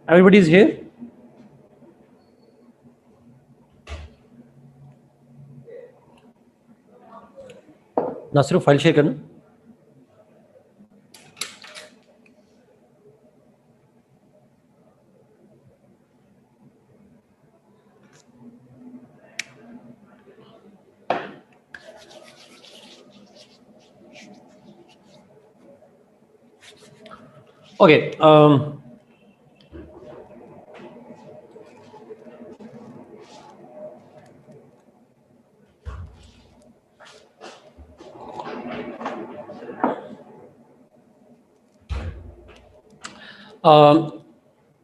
Everybody is here? Nasir file share करना. Okay.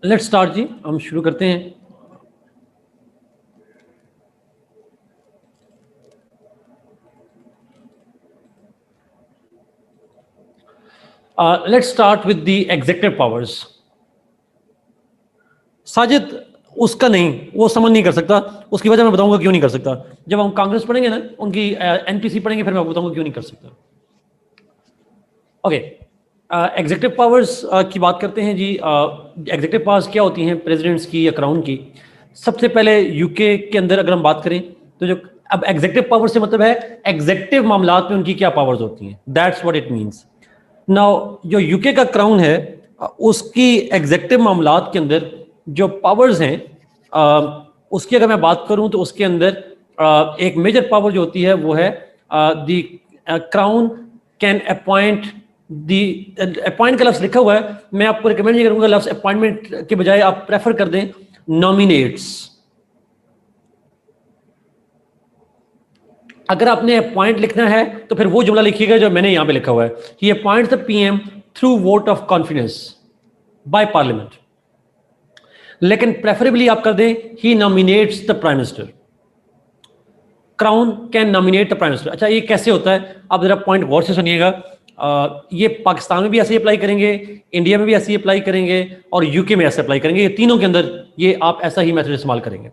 Let's start जी, हम शुरू करते हैं. Let's start with the executive powers. Sajid उसका नहीं, वो समझ नहीं कर सकता. उसकी वजह मैं बताऊंगा क्यों नहीं कर सकता. जब हम कांग्रेस पढ़ेंगे ना, उनकी एनपीसी पढ़ेंगे, फिर मैं बताऊंगा क्यों नहीं कर सकता. ओके, एग्जीक्यूटिव पावर्स की बात करते हैं जी. एग्जीक्यूटिव पावर्स क्या होती हैं प्रेसिडेंट्स की या क्राउन की? सबसे पहले यूके के अंदर अगर हम बात करें तो जो अब एग्जीक्यूटिव पावर से मतलब है एग्जीक्यूटिव मामलात में उनकी क्या पावर्स होती हैं. That's what it means. Now जो यूके का क्राउन है उसकी एग्जीक्यूटिव मामलात के अंदर जो पावर्स हैं उसकी अगर मैं बात करूं तो उसके अंदर एक मेजर पावर जो होती है वो है the crown can appoint the. Appoint का लफ्ज लिखा हुआ है, मैं आपको रिकमेंड नहीं करूंगा लफ्ज अपॉइंटमेंट के बजाय आप प्रेफर कर दें नॉमिनेट्स. अगर आपने अपॉइंट लिखना है तो फिर वो जुमला लिखिएगा जो मैंने यहां पे लिखा हुआ है. He appoints the PM through vote of confidence by parliament. लेकिन प्रेफरेबली आप कर दें he nominates the prime minister. Crown can nominate the prime minister. अच्छा, ये कैसे होता है आप जरा पॉइंट गौर से सुनिएगा. ये पाकिस्तान में भी ऐसे अप्लाई करेंगे, इंडिया में भी ऐसे अप्लाई करेंगे और यूके में ऐसे अप्लाई करेंगे. ये तीनों के अंदर ये आप ऐसा ही मेथड इस्तेमाल करेंगे.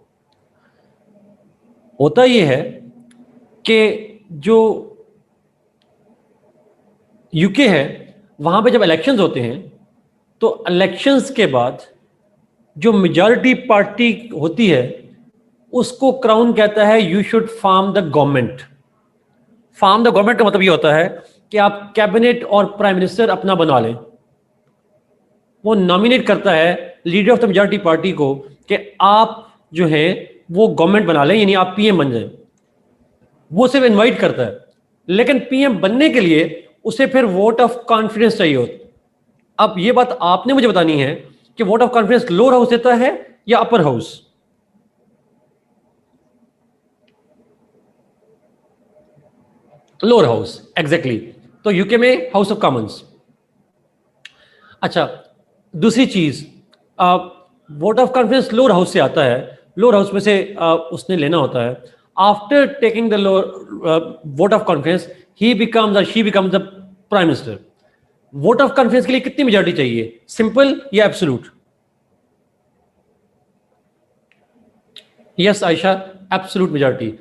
होता ये है कि जो यूके है वहां पे जब इलेक्शंस होते हैं तो इलेक्शंस के बाद जो मेजॉरिटी पार्टी होती है उसको क्राउन कहता है you should form the government. Form the government का मतलब ये होता है कि आप कैबिनेट और प्राइम मिनिस्टर अपना बना लें. वो नॉमिनेट करता है leader of the majority party को कि आप जो है वो गवर्नमेंट बना लें, यानी आप पीएम बन जाएं. वो सिर्फ इनवाइट करता है, लेकिन पीएम बनने के लिए उसे फिर वोट ऑफ कॉन्फिडेंस चाहिए होता. अब ये बात आपने मुझे बतानी है कि vote of confidence lower house देता है या upper house. Lower house, exactly. तो यूके में हाउस ऑफ कॉमन्स. अच्छा, दूसरी चीज, vote of confidence lower house से आता है. लोअर हाउस में से उसने लेना होता है. After taking the lower vote of confidence he becomes और she becomes the prime minister. Vote of confidence के लिए कितनी मेजॉरिटी चाहिए, सिंपल या absolute? Yes Ayesha, absolute majority.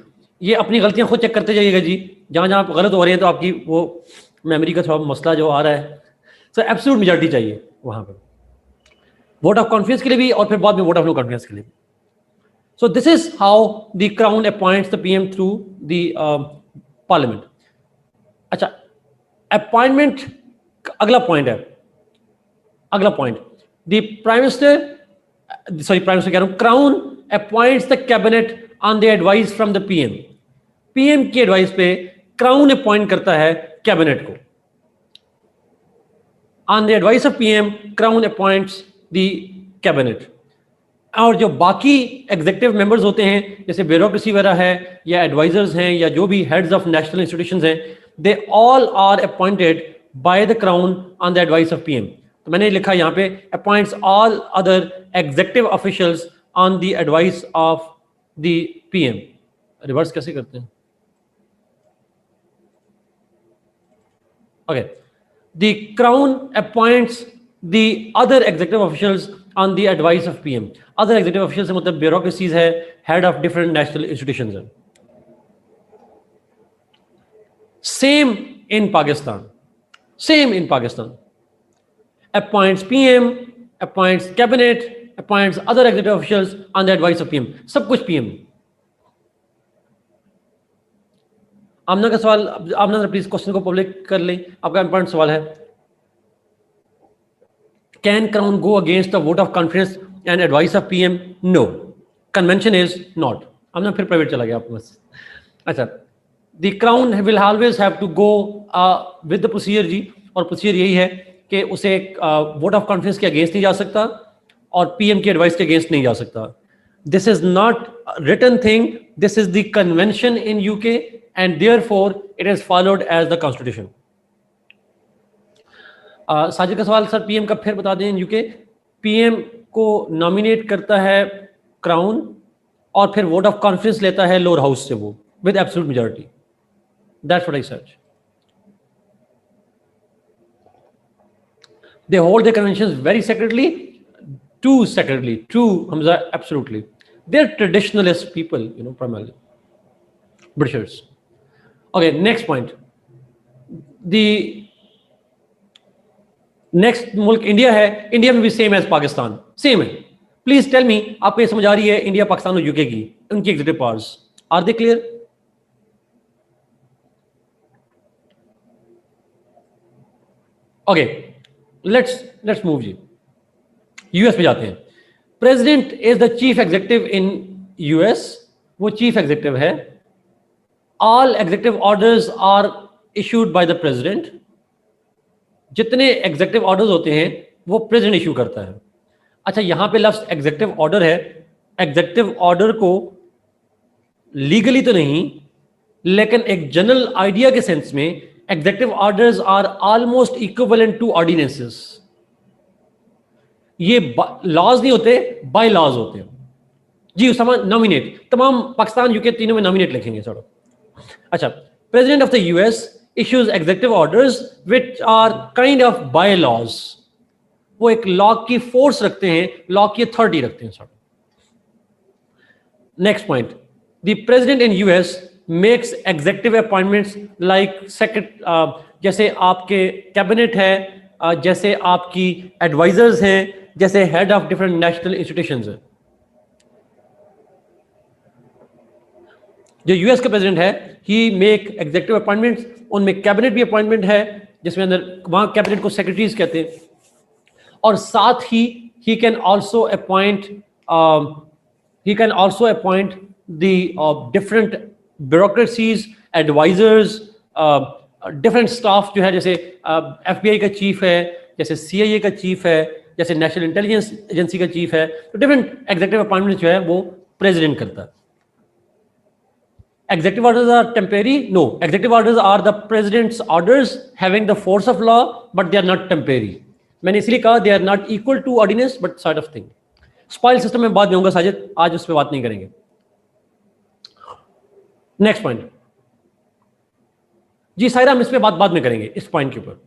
ये अपनी गलतियां खुद चेक करते जाइएगा जी. जहां जहां आप गलत हो रहे हैं तो आपकी वो मेमोरी का थोड़ा मसला जो आ रहा है. सो एब्सोल्यूट मेजॉरिटी चाहिए वहां पर वोट ऑफ कॉन्फिडेंस के लिए भी और फिर बाद में वोट ऑफ नो कॉन्फिडेंस के लिए. So this is how the crown appoints the PM through the parliament. अच्छा, अपॉइंटमेंट अगला पॉइंट है. अगला point, the prime minister, sorry prime minister कह रहा हूं, crown appoints the cabinet on the advice from the PM. PM की advice पे crown appoint करता है कैबिनेट को. On the advice of PM crown appoints the cabinet. और जो बाकी एग्जीक्यूटिव मेंबर्स होते हैं जैसे ब्यूरोक्रेसी वगैरह है या एडवाइजर्स हैं या जो भी हेड्स ऑफ नेशनल इंस्टीट्यूशंस हैं, they all are appointed by the crown on the advice of PM. तो मैंने लिखा यहाँ पे appoints all other executive officials on the advice of the PM. Reverse कैसे करते हैं? Okay, the crown appoints the other executive officials on the advice of PM. Other executive official से मतलब ब्यूरोक्रेसीज है, head of different national institutions है. Same in Pakistan, same in Pakistan. Appoints PM, appoints cabinet, appoints other executive officials on the advice of PM. सब कुछ PM. Amna का सवाल, Amna please question को public कर लें, आपका इंपॉर्टेंट सवाल है। Can crown go against the vote of confidence and advice of PM? No, convention is not. Amna फिर प्राइवेट चला गया आपके पास। अच्छा, the crown will always have to go with the procedure जी, और प्रोसीजर यही है कि उसे वोट ऑफ कॉन्फिडेंस के अगेंस्ट नहीं जा सकता और पीएम की एडवाइस के अगेंस्ट नहीं जा सकता। This is not written thing, this is the convention in UK and therefore it is followed as the constitution. Sajid का सवाल, सर पीएम का फिर बता दें। यूके पीएम को नॉमिनेट करता है क्राउन और फिर वोट ऑफ कॉन्फिडेंस लेता है लोअर हाउस से वो with absolute majority. That's what I search. They hold their conventions very secretly, too secretly, true, Hamza, absolutely. They're traditionalist people, you know, primarily. Britishers. Okay, next point. The next मुल्क India है, India में भी same as Pakistan, same है। Please tell me, आपको ये समझ आ रही है इंडिया, पाकिस्तान और यूके की उनकी executive powers, are they clear? Okay, let's move जी, यूएस पे जाते हैं। President is the chief executive in US, वो चीफ एग्जीक्यूटिव है। All executive orders are issued by the president. जितने एग्जीक्यूटिव ऑर्डर्स होते हैं वो प्रेसिडेंट इशू करता है। अच्छा, यहां पे लफ्ज एग्जीक्यूटिव ऑर्डर है। एग्जीक्यूटिव ऑर्डर को लीगली तो नहीं, लेकिन एक जनरल आइडिया के सेंस में executive orders are almost equivalent to ordinances. ये लॉज नहीं होते, बाय लॉज होते हैं जी। उसामा, नॉमिनेट, तमाम पाकिस्तान यूके तीनों में नॉमिनेट लिखेंगे सर। अच्छा, president of the US issues executive orders which are kind of bylaws. वो एक लॉ की फोर्स रखते हैं, लॉ की अथॉरिटी रखते हैं sir. Next point, the president in US makes executive appointments like जैसे आपके कैबिनेट है, जैसे आपकी एडवाइजर्स हैं, जैसे head of different national institutions हैं। जो यूएस का प्रेसिडेंट है, ही मेक एग्जीक्यूटिव अपॉइंटमेंट्स, उनमें कैबिनेट भी अपॉइंटमेंट है, जिसमें अंदर वहां कैबिनेट को सेक्रेटरीज कहते हैं, और साथ ही can also appoint the different bureaucracies, advisers, different staff जो है, जैसे एफबीआई का चीफ है, जैसे सीआईए का चीफ है, जैसे नेशनल इंटेलिजेंस एजेंसी का चीफ है। तो डिफरेंट एग्जीक्यूटिव अपॉइंटमेंट जो है वो प्रेसिडेंट करता है। Executive orders are temporary? No, executive orders are the president's orders having the force of law, but they are not temporary. मैंने इसलिए कहा they are not equal to ordinance, but sort of thing. Spoil system में बाद में होगा साजिद, आज उस पर बात नहीं करेंगे। नेक्स्ट पॉइंट जी सायरा, हम इस पे बाद में करेंगे, इस पॉइंट के ऊपर।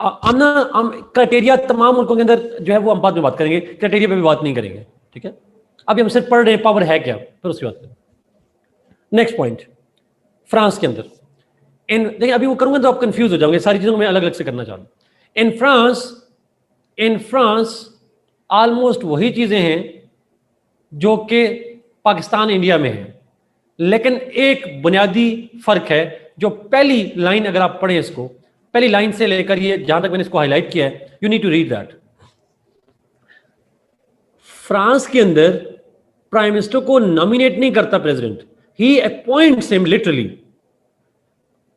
हम क्राइटेरिया तमाम मुल्कों के अंदर जो है वो हम बाद में बात करेंगे, क्राइटेरिया पे भी बात नहीं करेंगे, ठीक है? अभी हम सिर्फ पढ़ रहे हैं पावर है क्या, फिर उसकी बात करें। नेक्स्ट पॉइंट, फ्रांस के अंदर देखिए, अभी वो करूंगा तो आप कंफ्यूज हो जाओगे, सारी चीजों में अलग अलग से करना चाहूँ। इन फ्रांस ऑलमोस्ट वही चीजें हैं जो कि पाकिस्तान इंडिया में है, लेकिन एक बुनियादी फर्क है। जो पहली लाइन अगर आप पढ़ें इसको, पहली लाइन से लेकर ये जहां तक मैंने इसको हाईलाइट किया है, you need to read that. France के अंदर प्राइम मिनिस्टर को नॉमिनेट नहीं करता president, he appoints him literally.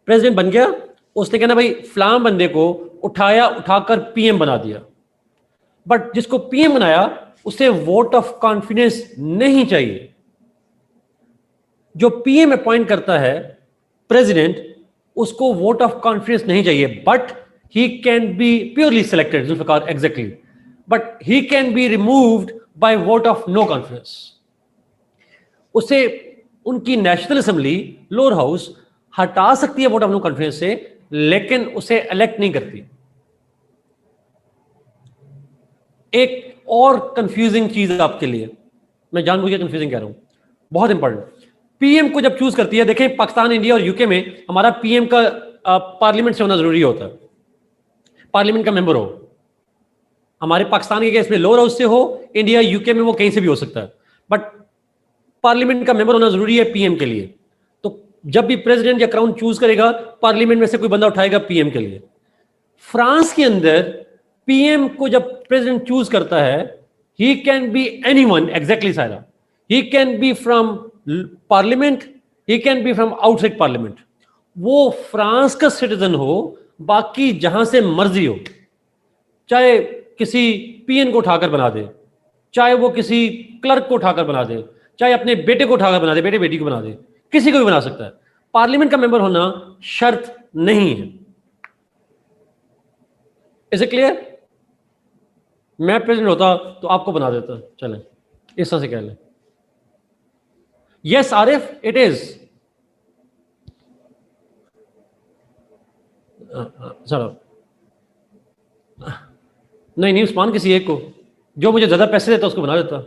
President बन गया, उसने कहना भाई फलां बंदे को उठाकर पीएम बना दिया, बट जिसको पीएम बनाया उसे वोट ऑफ कॉन्फिडेंस नहीं चाहिए। जो पीएम अपॉइंट करता है प्रेसिडेंट, उसको वोट ऑफ कॉन्फिडेंस नहीं चाहिए, but he can be purely selected, Zulfikar exactly, but he can be removed by vote of no confidence. उसे उनकी नेशनल असेंबली लोअर हाउस हटा सकती है वोट ऑफ नो कॉन्फिडेंस से, लेकिन उसे इलेक्ट नहीं करती। एक और कंफ्यूजिंग चीज आपके लिए, मैं जानबूझ के कंफ्यूजिंग कह रहा हूं, बहुत इंपॉर्टेंट। पीएम को जब चूज करती है, देखें पाकिस्तान, इंडिया और यूके में हमारा पीएम का पार्लियामेंट से होना जरूरी होता है। पार्लियामेंट का मेंबर हो। हमारे पाकिस्तान के केस में लोअर हाउस से हो, इंडिया यूके में वो कहीं से भी हो सकता है, बट पार्लियामेंट का मेंबर होना जरूरी है पीएम के लिए। तो जब भी प्रेसिडेंट या क्राउन चूज करेगा, पार्लियामेंट में से कोई बंदा उठाएगा पीएम के लिए। फ्रांस के अंदर पीएम को जब प्रेसिडेंट चूज करता है, he can be anyone, exactly Sara, he can be from parliament, he can be from outside parliament. वो फ्रांस का सिटीजन हो, बाकी जहां से मर्जी हो, चाहे किसी पीएन को उठाकर बना दे, चाहे वो किसी क्लर्क को उठाकर बना दे, चाहे अपने बेटे को उठाकर बना दे, बेटे बेटी को बना दे, किसी को भी बना सकता है। पार्लियामेंट का मेंबर होना शर्त नहीं है। Is it clear? मैं प्रेसिडेंट होता तो आपको बना देता, चलें इस तरह से कह लें। Yes Arif, it is. चलो, नहीं उस्मान, किसी एक को जो मुझे ज्यादा पैसे देता उसको बना देता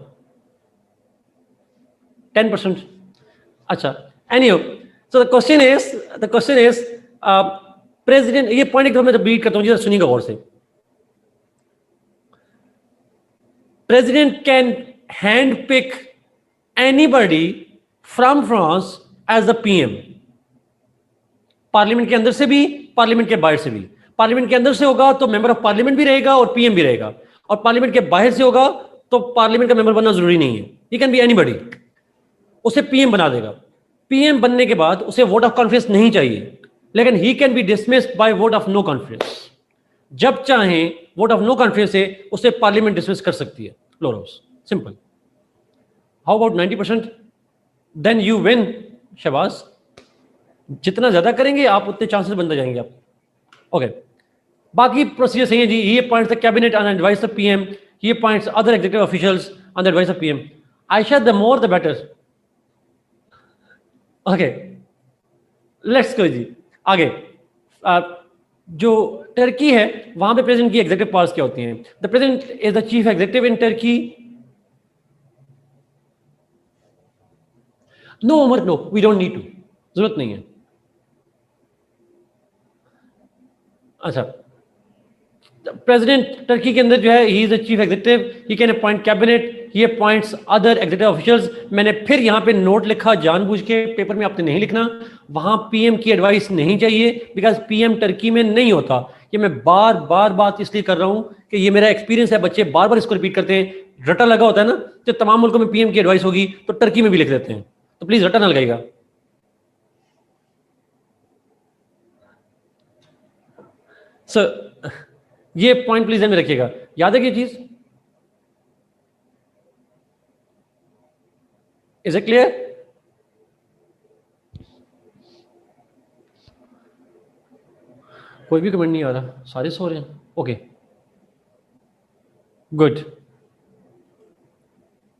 10%। अच्छा, anyhow, so the question is president, ये पॉइंट एक मैं रिपीट करता हूं, जरा सुनिएगा गौर से। President can hand pick anybody from France as the PM, parliament के अंदर से भी, पार्लियामेंट के बाहर से भी। पार्लियामेंट के अंदर से होगा तो मेंबर ऑफ पार्लियामेंट भी रहेगा और पीएम भी रहेगा, और पार्लियामेंट के बाहर से होगा तो पार्लियामेंट का मेंबर बनना जरूरी नहीं है, ही कैन बी एनीबॉडी, उसे पीएम बना देगा। पीएम बनने के बाद उसे वोट ऑफ कॉन्फिडेंस नहीं चाहिए, लेकिन he can be dismissed by vote of no confidence. जब चाहे वोट ऑफ नो कॉन्फिडेंस से उसे पार्लियामेंट डिसमिस कर सकती है, lower house, simple. How about 90%? Then you win Shahbaz. जितना ज्यादा करेंगे आप, उतने चांसेस बनते जाएंगे आप। ओके, बाकी प्रोसीजर सही है जी। He appoints the cabinet on advice of PM, he appoints other executive officials on the advice of PM. Ayesha, the more the better. Okay, let's go जी आगे। जो टर्की है वहां पे प्रेसिडेंट की एग्जीक्यूटिव पावर्स क्या होती हैं? The president is the chief executive in Turkey. No Umar, no, we don't need to, जरूरत नहीं है। अच्छा, प्रेसिडेंट टर्की के अंदर जो है, he is the chief executive, he can appoint cabinet, he appoints other executive officials. मैंने फिर यहां पे नोट लिखा जानबूझ के, पेपर में आपने नहीं लिखना, वहां पीएम की एडवाइस नहीं चाहिए, बिकॉज पीएम टर्की में नहीं होता। ये मैं बार बार बात इसलिए कर रहा हूं कि ये मेरा एक्सपीरियंस है, बच्चे बार बार इसको रिपीट करते हैं। रटा लगा होता है ना, तो तमाम मुल्कों में पीएम की एडवाइस होगी तो टर्की में भी लिख देते हैं, तो प्लीज रटा ना लगाइएगा। सर ये पॉइंट प्लीज ध्यान में रखिएगा, याद है कि चीज? Is it clear? कोई भी कमेंट नहीं आ रहा, सारे सो रहे हैं। ओके गुड,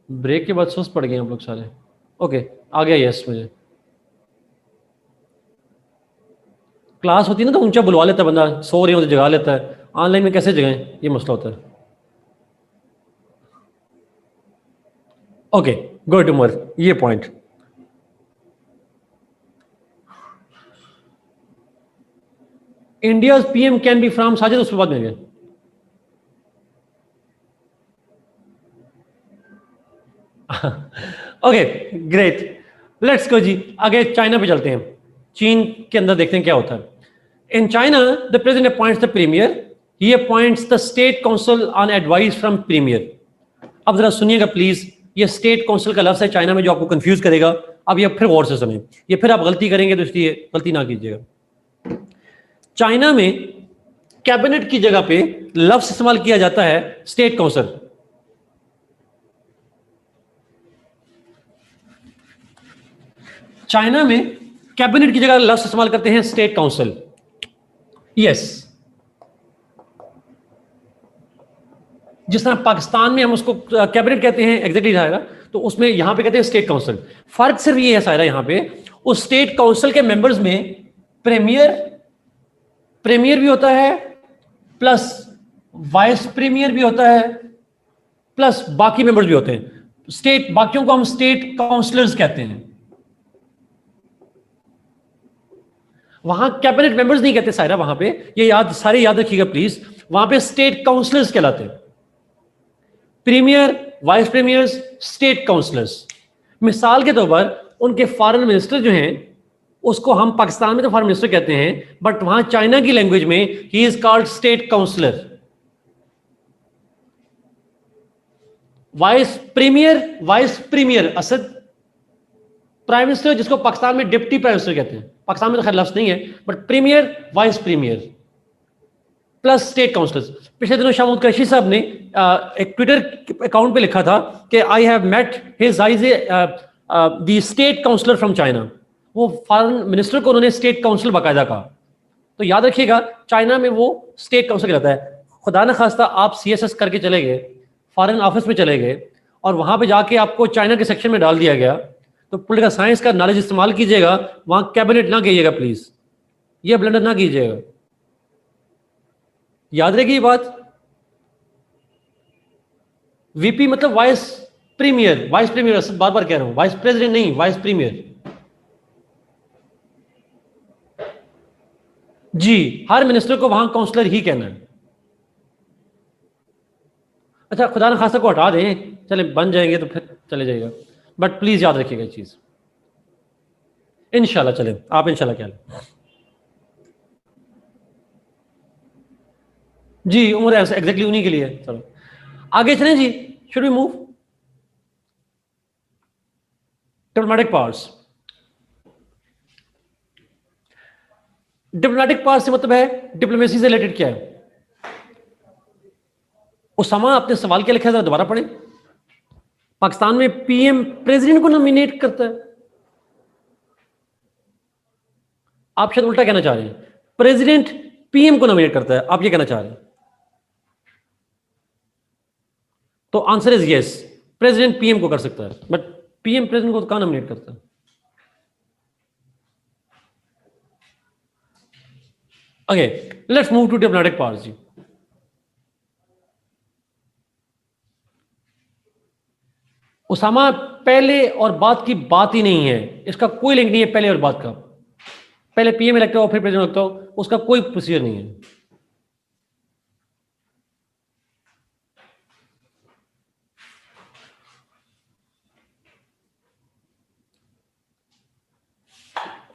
ब्रेक के बाद सुस्त पड़ गए हम लोग सारे। ओके, आ गया यस। मुझे क्लास होती है ना तो ऊंचा बुलवा लेता है बंदा, सो रहे हो तो जगा लेता है, ऑनलाइन में कैसे जगाएं, ये मसला होता है। ओके गुड उमर, ये point. India PM can be from, Sajid उसके बाद में गए। ओके ग्रेट, लेट्स गो जी आगे। चाइना पे चलते हैं। चीन के अंदर देखते हैं क्या होता है। In China the president appoints the premier, he appoints the state council on advice from premier. अब जरा सुनिएगा प्लीज, ये स्टेट काउंसिल का लफ्ज है चाइना में जो आपको कंफ्यूज करेगा। अब ये फिर गौर से सुने, ये फिर आप गलती करेंगे तो इसलिए गलती ना कीजिएगा। चाइना में कैबिनेट की जगह पे लफ्ज इस्तेमाल किया जाता है स्टेट काउंसिल। चाइना में कैबिनेट की जगह लफ्ज इस्तेमाल करते हैं स्टेट काउंसिल। यस, जिस तरह पाकिस्तान में हम उसको कैबिनेट कहते हैं, एग्जैक्टली जाएगा, तो उसमें यहां पे कहते हैं स्टेट काउंसिल। फर्क सिर्फ ये है सायरा, यहां पे उस स्टेट काउंसिल के मेंबर्स में प्रीमियर भी होता है, प्लस वाइस प्रीमियर भी होता है, प्लस बाकी मेंबर्स भी होते हैं। स्टेट, बाकियों को हम स्टेट काउंसलर्स कहते हैं। वहां कैबिनेट मेंबर्स नहीं कहते सायरा, वहां पे ये सारे याद रखिएगा प्लीज। वहां पे स्टेट काउंसलर्स कहलाते हैं, premier, vice premiers, state councillors. मिसाल के तौर पर उनके फॉरेन मिनिस्टर जो हैं, उसको हम पाकिस्तान में तो फॉरेन मिनिस्टर कहते हैं, बट वहां चाइना की लैंग्वेज में he is called state councillor. Vice premier Asad, prime minister जिसको पाकिस्तान में डिप्टी प्राइम मिनिस्टर कहते हैं, पाकिस्तान में तो खैर लफ्ज नहीं है, but premier, vice premier plus state councillors. पिछले दिनों शाहमूद कुरैशी साहब ने एक ट्विटर अकाउंट पे लिखा था कि I have met his eyes the state councillor from China. वो फॉरेन मिनिस्टर को उन्होंने स्टेट काउंसिल बाकायदा कहा। तो याद रखिएगा, चाइना में वो स्टेट काउंसिल कहलाता है। खुदा न खास्ता आप CSS करके चले गए, फॉरेन ऑफिस में चले गए और वहां पे जाके आपको चाइना के सेक्शन में डाल दिया गया, तो पॉलिटिकल साइंस का नॉलेज इस्तेमाल कीजिएगा, वहां कैबिनेट ना कीजिएगा प्लीज, ये ब्लंडर ना कीजिएगा। याद रहेगी ये बात। VP मतलब वाइस प्रीमियर, बार बार कह रहा हूं, वाइस प्रेसिडेंट नहीं, वाइस प्रीमियर। जी, हर मिनिस्टर को वहां काउंसलर ही कहना है। अच्छा, खुदा न खासा को हटा दें, चले बन जाएंगे तो फिर चले जाएगा, बट प्लीज याद रखिएगा चीज। इंशाल्लाह चले, आप इंशाल्लाह क्या जी, उम्र एग्जैक्टली उन्हीं के लिए। चलो आगे चलें जी, should we move. Diplomatic powers. Diplomatic power से मतलब है डिप्लोमेसी से रिलेटेड क्या है। उसामा, आपने सवाल क्या लिखा है, जरा दोबारा पढ़ें। पाकिस्तान में PM प्रेसिडेंट को नॉमिनेट करता है। आप शायद उल्टा कहना चाह रहे हैं, प्रेसिडेंट PM को नॉमिनेट करता है, आप ये कहना चाह रहे हैं। तो answer is yes, president PM को कर सकता है, बट PM प्रेसिडेंट को कहां नॉमिनेट करता है। Okay, let's move to diplomatic powers जी। उसामा, पहले और बाद की बात ही नहीं है, इसका कोई लिंक नहीं है पहले और बाद का। पहले PM इलेक्ट हो फिर प्रेसिडेंट इलेक्ट हो, उसका कोई प्रोसीजर नहीं है।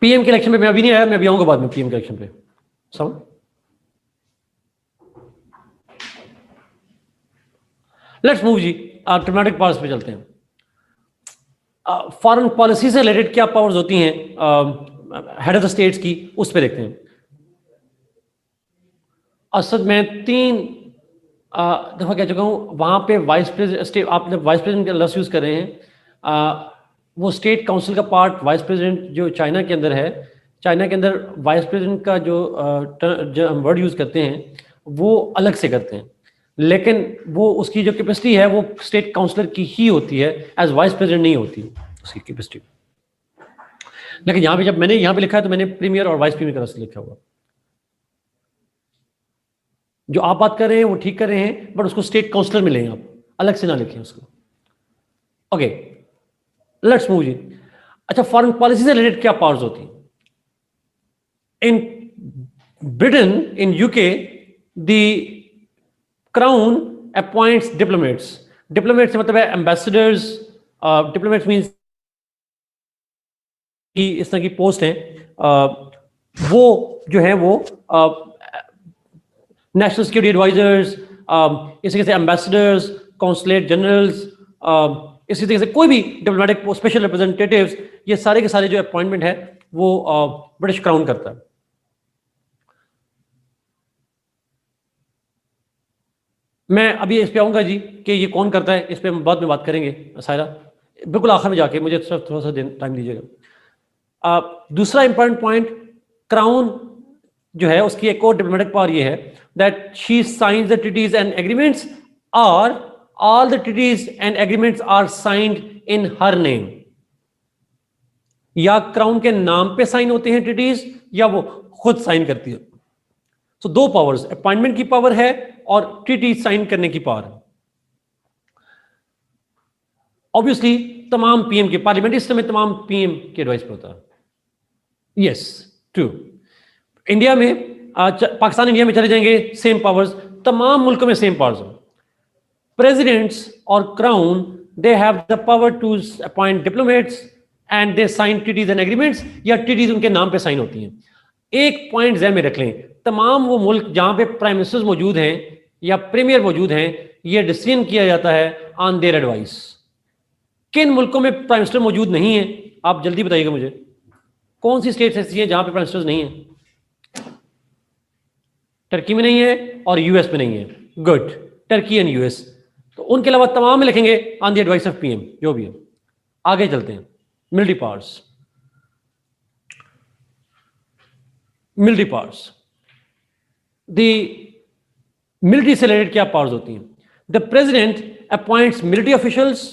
PM के इलेक्शन पे मैं अभी नहीं आया, मैं अभी आऊंगा बाद में PM के इलेक्शन पे। समझ। लेट्स मूव जी, डिप्लोमेटिक पावर्स पे चलते हैं। फॉरेन पॉलिसी से रिलेटेड क्या पावर्स होती हैं हेड ऑफ द स्टेट्स की, उस पर देखते हैं। असद में 3 दफा कह चुका हूं, वहां पे वाइस प्रेसिडेंट, आप जब वाइस प्रेसिडेंट का लफ्ज यूज कर रहे हैं, वो स्टेट काउंसिल का पार्ट वाइस प्रेसिडेंट जो चाइना के अंदर है, चाइना के अंदर वाइस प्रेसिडेंट का जो हम वर्ड यूज करते हैं वो अलग से करते हैं, लेकिन वो उसकी जो कैपेसिटी है वो स्टेट काउंसलर की ही होती है, एज वाइस प्रेसिडेंट नहीं होती उसकी कैपेसिटी। लेकिन यहाँ पे जब मैंने यहाँ पे लिखा है तो मैंने प्रीमियर और वाइस प्रीमियर का रस लिखा हुआ। जो आप बात कर रहे हैं वो ठीक कर रहे हैं, बट उसको स्टेट काउंसलर में लें, आप अलग से ना लिखें उसको। ओके, लेट्स मूव जी। अच्छा, फॉरेन पॉलिसी से रिलेटेड क्या पावर्स होती हैं। In Britain, in UK, the crown appoints diplomats. Diplomats मतलब है एम्बेसडर्स। डिप्लोमेट्स मीन्स कि इस तरह की पोस्ट है, वो जो है वो नेशनल सिक्योरिटी एडवाइजर्स, इसी तरह से एम्बेसडर्स, कॉन्सुलेट जनरल्स, इसी तरह से कोई भी डिप्लोमेटिक स्पेशल रिप्रेजेंटेटिव्स, ये सारे के सारे जो अपॉइंटमेंट है वो ब्रिटिश क्राउन करता है। मैं अभी इस पे आऊंगा जी कि ये कौन करता है, इस पे हम बाद में बात करेंगे सायरा, बिल्कुल आखिर में जाके, मुझे सिर्फ थोड़ा सा टाइम दीजिएगा। दूसरा इंपॉर्टेंट पॉइंट, क्राउन जो है उसकी एक और डिप्लोमेटिक पावर ये है that she signs the treaties and agreements, और all the treaties and agreements are signed in her name. या क्राउन के नाम पे साइन होते हैं ट्रीटीज, या वो खुद साइन करती है। तो दो पावर्स, अपॉइंटमेंट की पावर है और ट्रीटी साइन करने की पावर है। ऑब्वियसली तमाम PM के पार्लियामेंट्री सिस्टम में तमाम PM के एडवाइस पे होता है। Yes, true. इंडिया में पाकिस्तान इंडिया में चले जाएंगे, सेम पावर्स तमाम मुल्कों में सेम पावर्स हैं। प्रेसिडेंट्स और crown they have the power to appoint diplomats and they sign treaties and agreements, या ट्रीटीज उनके नाम पे साइन होती हैं। एक पॉइंट ज़हन में रख लें, तमाम वो मुल्क जहां पे प्राइम मिनिस्टर्स मौजूद हैं या प्रीमियर मौजूद हैं, ये डिसीजन किया जाता है ऑन देयर एडवाइस। किन मुल्कों में प्राइम मिनिस्टर मौजूद नहीं है, आप जल्दी बताइएगा मुझे, कौन सी स्टेट्स ऐसी हैं जहां पे प्राइम मिनिस्टर्स नहीं है? टर्की में नहीं है और यूएस में नहीं है। Good, Turkey and US. तो उनके अलावा तमाम में लिखेंगे on the advice of PM, जो भी है। आगे चलते हैं, military powers. Military powers, the military से रिलेटेड क्या पावर्स होती हैं? The president appoints military officials,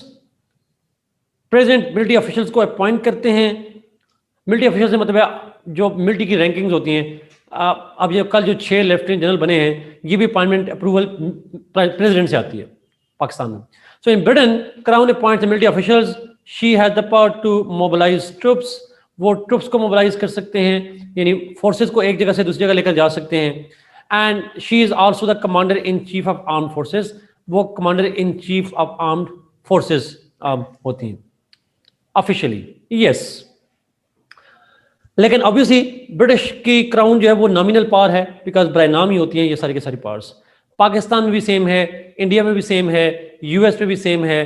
president military officials को अपॉइंट करते हैं। मिलिट्री ऑफिशियल से मतलब है जो मिलिट्री की रैंकिंग्स होती हैं। अब ये कल जो 6 लेफ्टिनेंट जनरल बने हैं, ये भी अपॉइंटमेंट अप्रूवल प्रेसिडेंट से आती है पाकिस्तान में। So in Britain crown appoints military officials, she has the power to mobilise troops, वो ट्रुप्स को मोबिलाइज कर सकते हैं, यानी फोर्सेस को एक जगह से दूसरी जगह लेकर जा सकते हैं। And she is also the commander in chief of armed forces, वो commander in chief of armed forces होती हैं ऑफिशियली। यस, लेकिन ऑब्वियसली ब्रिटिश की क्राउन जो है वो नॉमिनल पावर है, बिकॉज बाय नाम ही होती हैं ये सारी की सारी पावर्स। पाकिस्तान में भी सेम है, इंडिया में भी सेम है, यूएस में भी सेम है,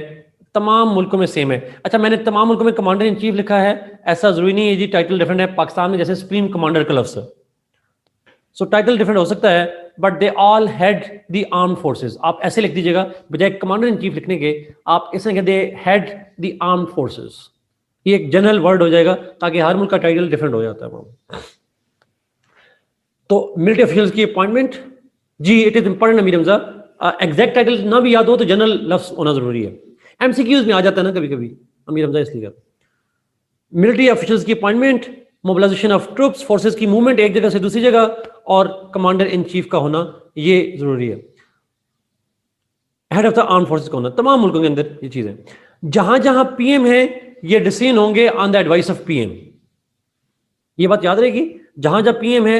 तमाम मुल्कों में सेम है। अच्छा, मैंने तमाम मुल्कों में कमांडर इन चीफ लिखा है, ऐसा जरूरी नहीं है जी टाइटल डिफरेंट है। पाकिस्तान में जैसे सुप्रीम कमांडर का लफ्ज़ है, सो टाइटल डिफरेंट हो सकता है, but they all head the armed forces. आप ऐसे लिख दीजिएगा, बजाय कमांडर इन चीफ लिखने के आप इसे लिखें दे हेड द आर्म्ड फोर्सेस। ये एक जनरल वर्ड हो जाएगा, ताकि हर मुल्क का टाइटल डिफरेंट हो जाता है। तो मिलिट्री ऑफिशियल्स की अपॉइंटमेंट, जी it is important Amir Hamza, exact title ना भी याद हो तो जनरल लफ्ज होना जरूरी है। एमसीक्यूज में आ जाता है ना कभी कभी अमीर हमजा, इसलिए मिलिट्री ऑफिशियल्स की appointment, mobilisation of troops, forces की मूवमेंट एक जगह से दूसरी जगह, और कमांडर इन चीफ का होना ये जरूरी है। Head of the arm forces का होना तमाम मुल्कों के अंदर ये चीजें। जहां जहां पीएम है ये डिसीजन होंगे on the advice of PM, ये बात याद रहेगी। जहां जहां पीएम है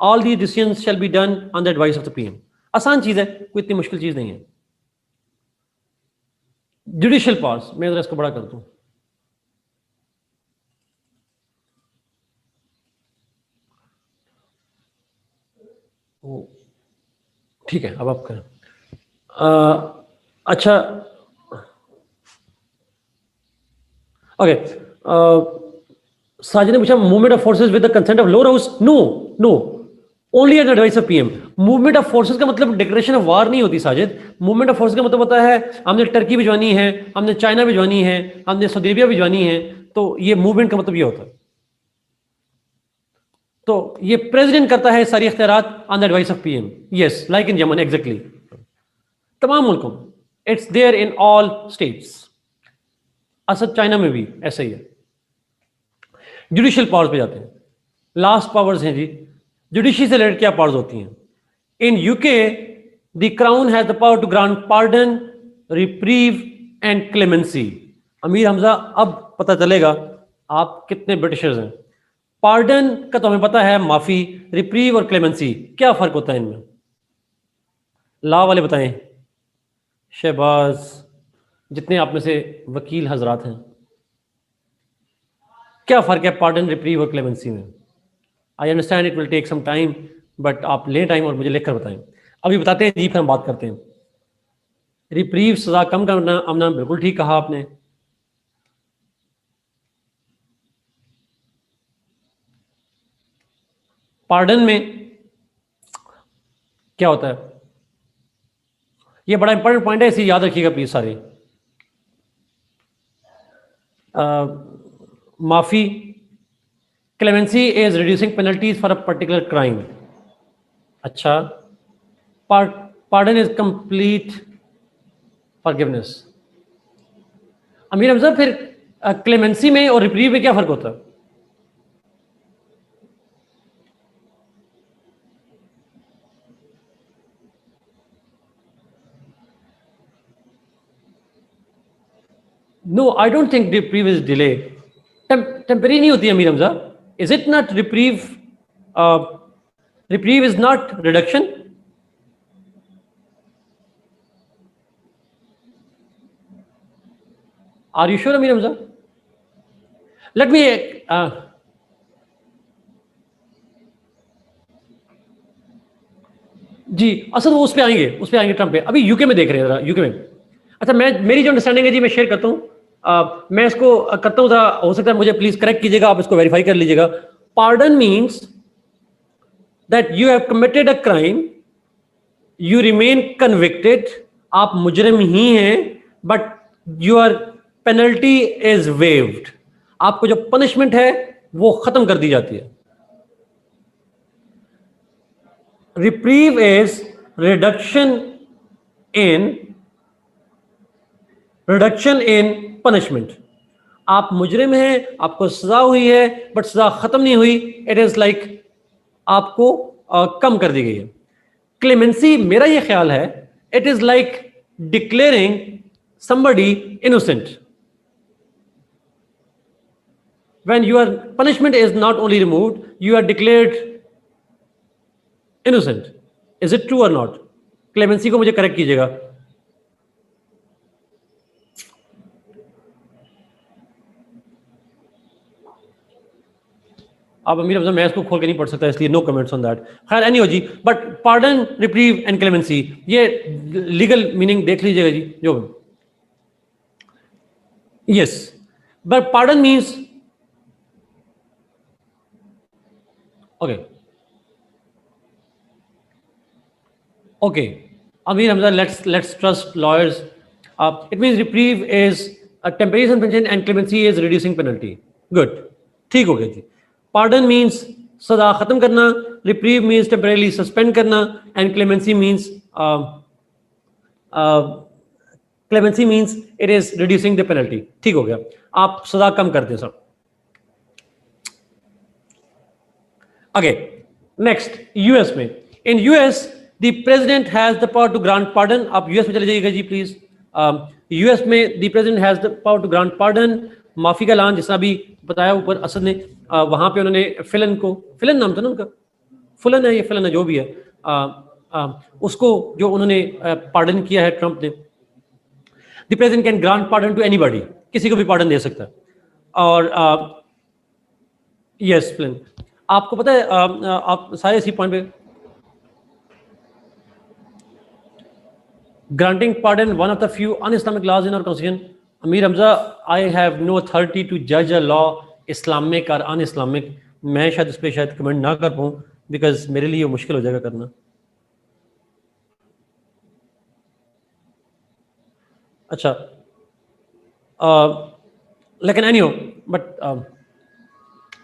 all the decisions shall be done on the advice of the PM. आसान चीज है, कोई इतनी मुश्किल चीज नहीं है। जुडिशियल पावर्स, मैं जरा इसको बड़ा कर दूं। ठीक है, अब आप करें। अच्छा, ओके, साजिद ने पूछा movement of forces with the consent of lower house. No no, only at advice of PM. Movement of forces का मतलब डिक्लेरेशन ऑफ वार नहीं होती साजिद। मूवमेंट ऑफ फोर्सेस का मतलब होता है हमने टर्की भिजवानी है, हमने चाइना भिजवानी है, हमने सऊदी अरेबिया भिजवानी है, तो ये मूवमेंट का मतलब ये होता है। तो ये प्रेसिडेंट करता है सारी इख्तियारात on the advice of PM. Yes, like in Yemen, exactly तमाम मुल्कों में it's there in all states. Asad China में भी ऐसा ही है। जुडिशियल पावर्स पे जाते हैं, लास्ट पावर्स हैं जी। जुडिशरी से रिलेटेड क्या पावर्स होती हैं? In UK the crown has the power to grant pardon, reprieve and clemency. Amir Hamza, अब पता चलेगा आप कितने ब्रिटिशर्स हैं। पार्डन का तो हमें पता है, माफी। रिप्रीव और क्लेमेंसी क्या फर्क होता है इनमें? लॉ वाले बताएं, शहबाज, जितने आप में से वकील हजरात हैं, क्या फर्क है पार्डन, रिप्रीव और क्लेमेंसी में? I understand it will take some time, but आप लें टाइम और मुझे लिखकर बताएं। अभी बताते हैं जी, फिर हम बात करते हैं। रिप्रीव सजा कम करना, अमना बिल्कुल ठीक कहा आपने। पार्डन में क्या होता है? ये बड़ा इंपॉर्टेंट पॉइंट है, इसे याद रखिएगा प्लीज सारे। माफी, clemency is reducing penalties for a particular crime. अच्छा, pardon is complete forgiveness. Amir Hamza, फिर क्लेमेंसी में और रिप्रीव में क्या फर्क होता है? No, I don't think reprieve is delay. Temporary नहीं होती Amir Hamza. Is it not reprieve? Reprieve is not reduction. Are you sure Amir Hamza? Let me जी असल वो उस पे आएंगे ट्रम्प पे। अभी यूके में देख रहे हैं जरा, यूके में। अच्छा, मेरी जो अंडरस्टैंडिंग है जी मैं शेयर करता हूँ। मैं इसको करता हूँ, हो सकता है मुझे प्लीज करेक्ट कीजिएगा, आप इसको वेरीफाई कर लीजिएगा। Pardon means that you have committed a crime, you remain convicted, आप मुजरिम ही हैं, but your penalty is waived, आपको जो पनिशमेंट है वो खत्म कर दी जाती है। Reprieve is reduction in punishment. आप मुजरिम हैं, आपको सजा हुई है, बट सजा खत्म नहीं हुई, इट इज लाइक आपको कम कर दी गई है। क्लेमेंसी, मेरा ये ख्याल है, it is like declaring somebody innocent. When your punishment is not only removed, you are declared innocent. Is it true or not? Clemency को मुझे करेक्ट कीजिएगा। आप अमीर अफजल, मैं इसको खोल के नहीं पढ़ सकता, इसलिए नो कमेंट्स ऑन दैट। खैर एनीवे जी, but pardon, reprieve and clemency, ये लीगल मीनिंग देख लीजिएगा जी। जो yes, but pardon means okay Amir Hamza, let's trust lawyers. It means reprieve is a temporary suspension and clemency is reducing penalty. Good, ठीक हो गया जी। pardon means सजा खत्म करना, reprieve means temporarily suspend करना, and clemency means clemency means it is reducing the penalty. ठीक हो गया, आप सजा कम करते हैं सर। Okay, next यूएस में, in US the president has the power to grant pardon. आप यूएस में चले जाइएगा जी प्लीज। यूएस में the president has the power to grant pardon. माफी का ऐलान, जैसा भी बताया ऊपर असद ने, वहां पे उन्होंने फिलन को, फिलन नाम था ना उनका, फुलन है, ये फिलन है जो भी है, उसको जो उन्होंने पार्डन किया है ट्रंप ने। The president can grant pardon to anybody, किसी को भी पार्डन दे सकता है। और यस प्लेन, आपको पता है, आप सारे इसी पॉइंट पे, granting pardon one of the few unislamic laws in our constitution. Amir Hamza, I have no authority to जज अ लॉ इस्लामिक और अन इस्लामिक। मैं शायद इस पर शायद कमेंट ना कर पाऊँ, बिकॉज मेरे लिए मुश्किल हो जाएगा करना। अच्छा, लेकिन anyhow, but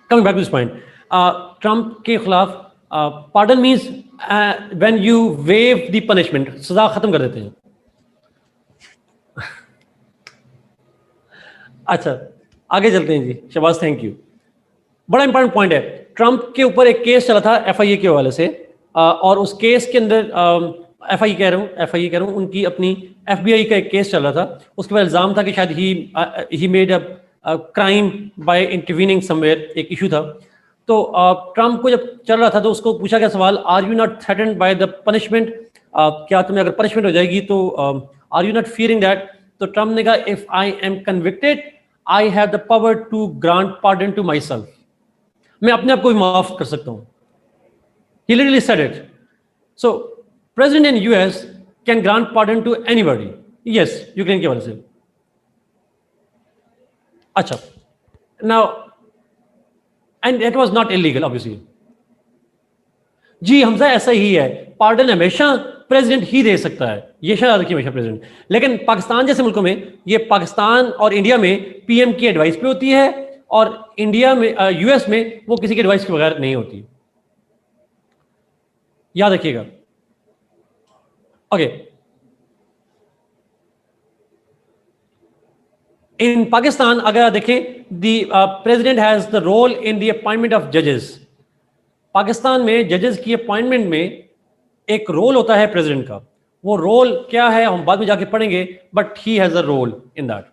coming back to this point, Trump के खिलाफ pardon means when you waive the punishment, सजा खत्म कर देते हैं। अच्छा, आगे चलते हैं जी। Shahbaz, thank you. बड़ा इंपॉर्टेंट पॉइंट है, ट्रंप के ऊपर एक केस चला था एफआईए के हवाले से, और उस केस के अंदर एफआईए कह रहा हूँ, उनकी अपनी एफबीआई का एक केस चल रहा था। उसके बाद इल्जाम था कि शायद he made a crime by intervening somewhere, एक इशू था। तो ट्रंप को जब चल रहा था तो उसको पूछा गया सवाल, are you not threatened by the punishment, क्या तुम्हें अगर पनिशमेंट हो जाएगी तो are you not fearing that? तो ट्रंप ने कहा, if I am convicted I have the power to grant pardon to myself, मैं अपने आप को भी माफ कर सकता हूँ। He literally said it. So president in US can grant pardon to anybody. Yes, Ukraine के वजह से। अच्छा, now and it was not illegal obviously. जी हमजा, ऐसा ही है, पार्डन हमेशा प्रेसिडेंट ही दे सकता है, ये शायद रखिए हमेशा प्रेसिडेंट। लेकिन पाकिस्तान जैसे मुल्कों में, ये पाकिस्तान और इंडिया में पीएम की एडवाइस पे होती है, और इंडिया में यूएस में वो किसी की एडवाइस के बगैर नहीं होती, याद रखिएगा। ओके, इन पाकिस्तान अगर आप देखें, the president has the role in the appointment of जजेस। पाकिस्तान में जजेस की अपॉइंटमेंट में एक रोल होता है प्रेसिडेंट का। वो रोल क्या है हम बाद में जाके पढ़ेंगे, but he has a role in that.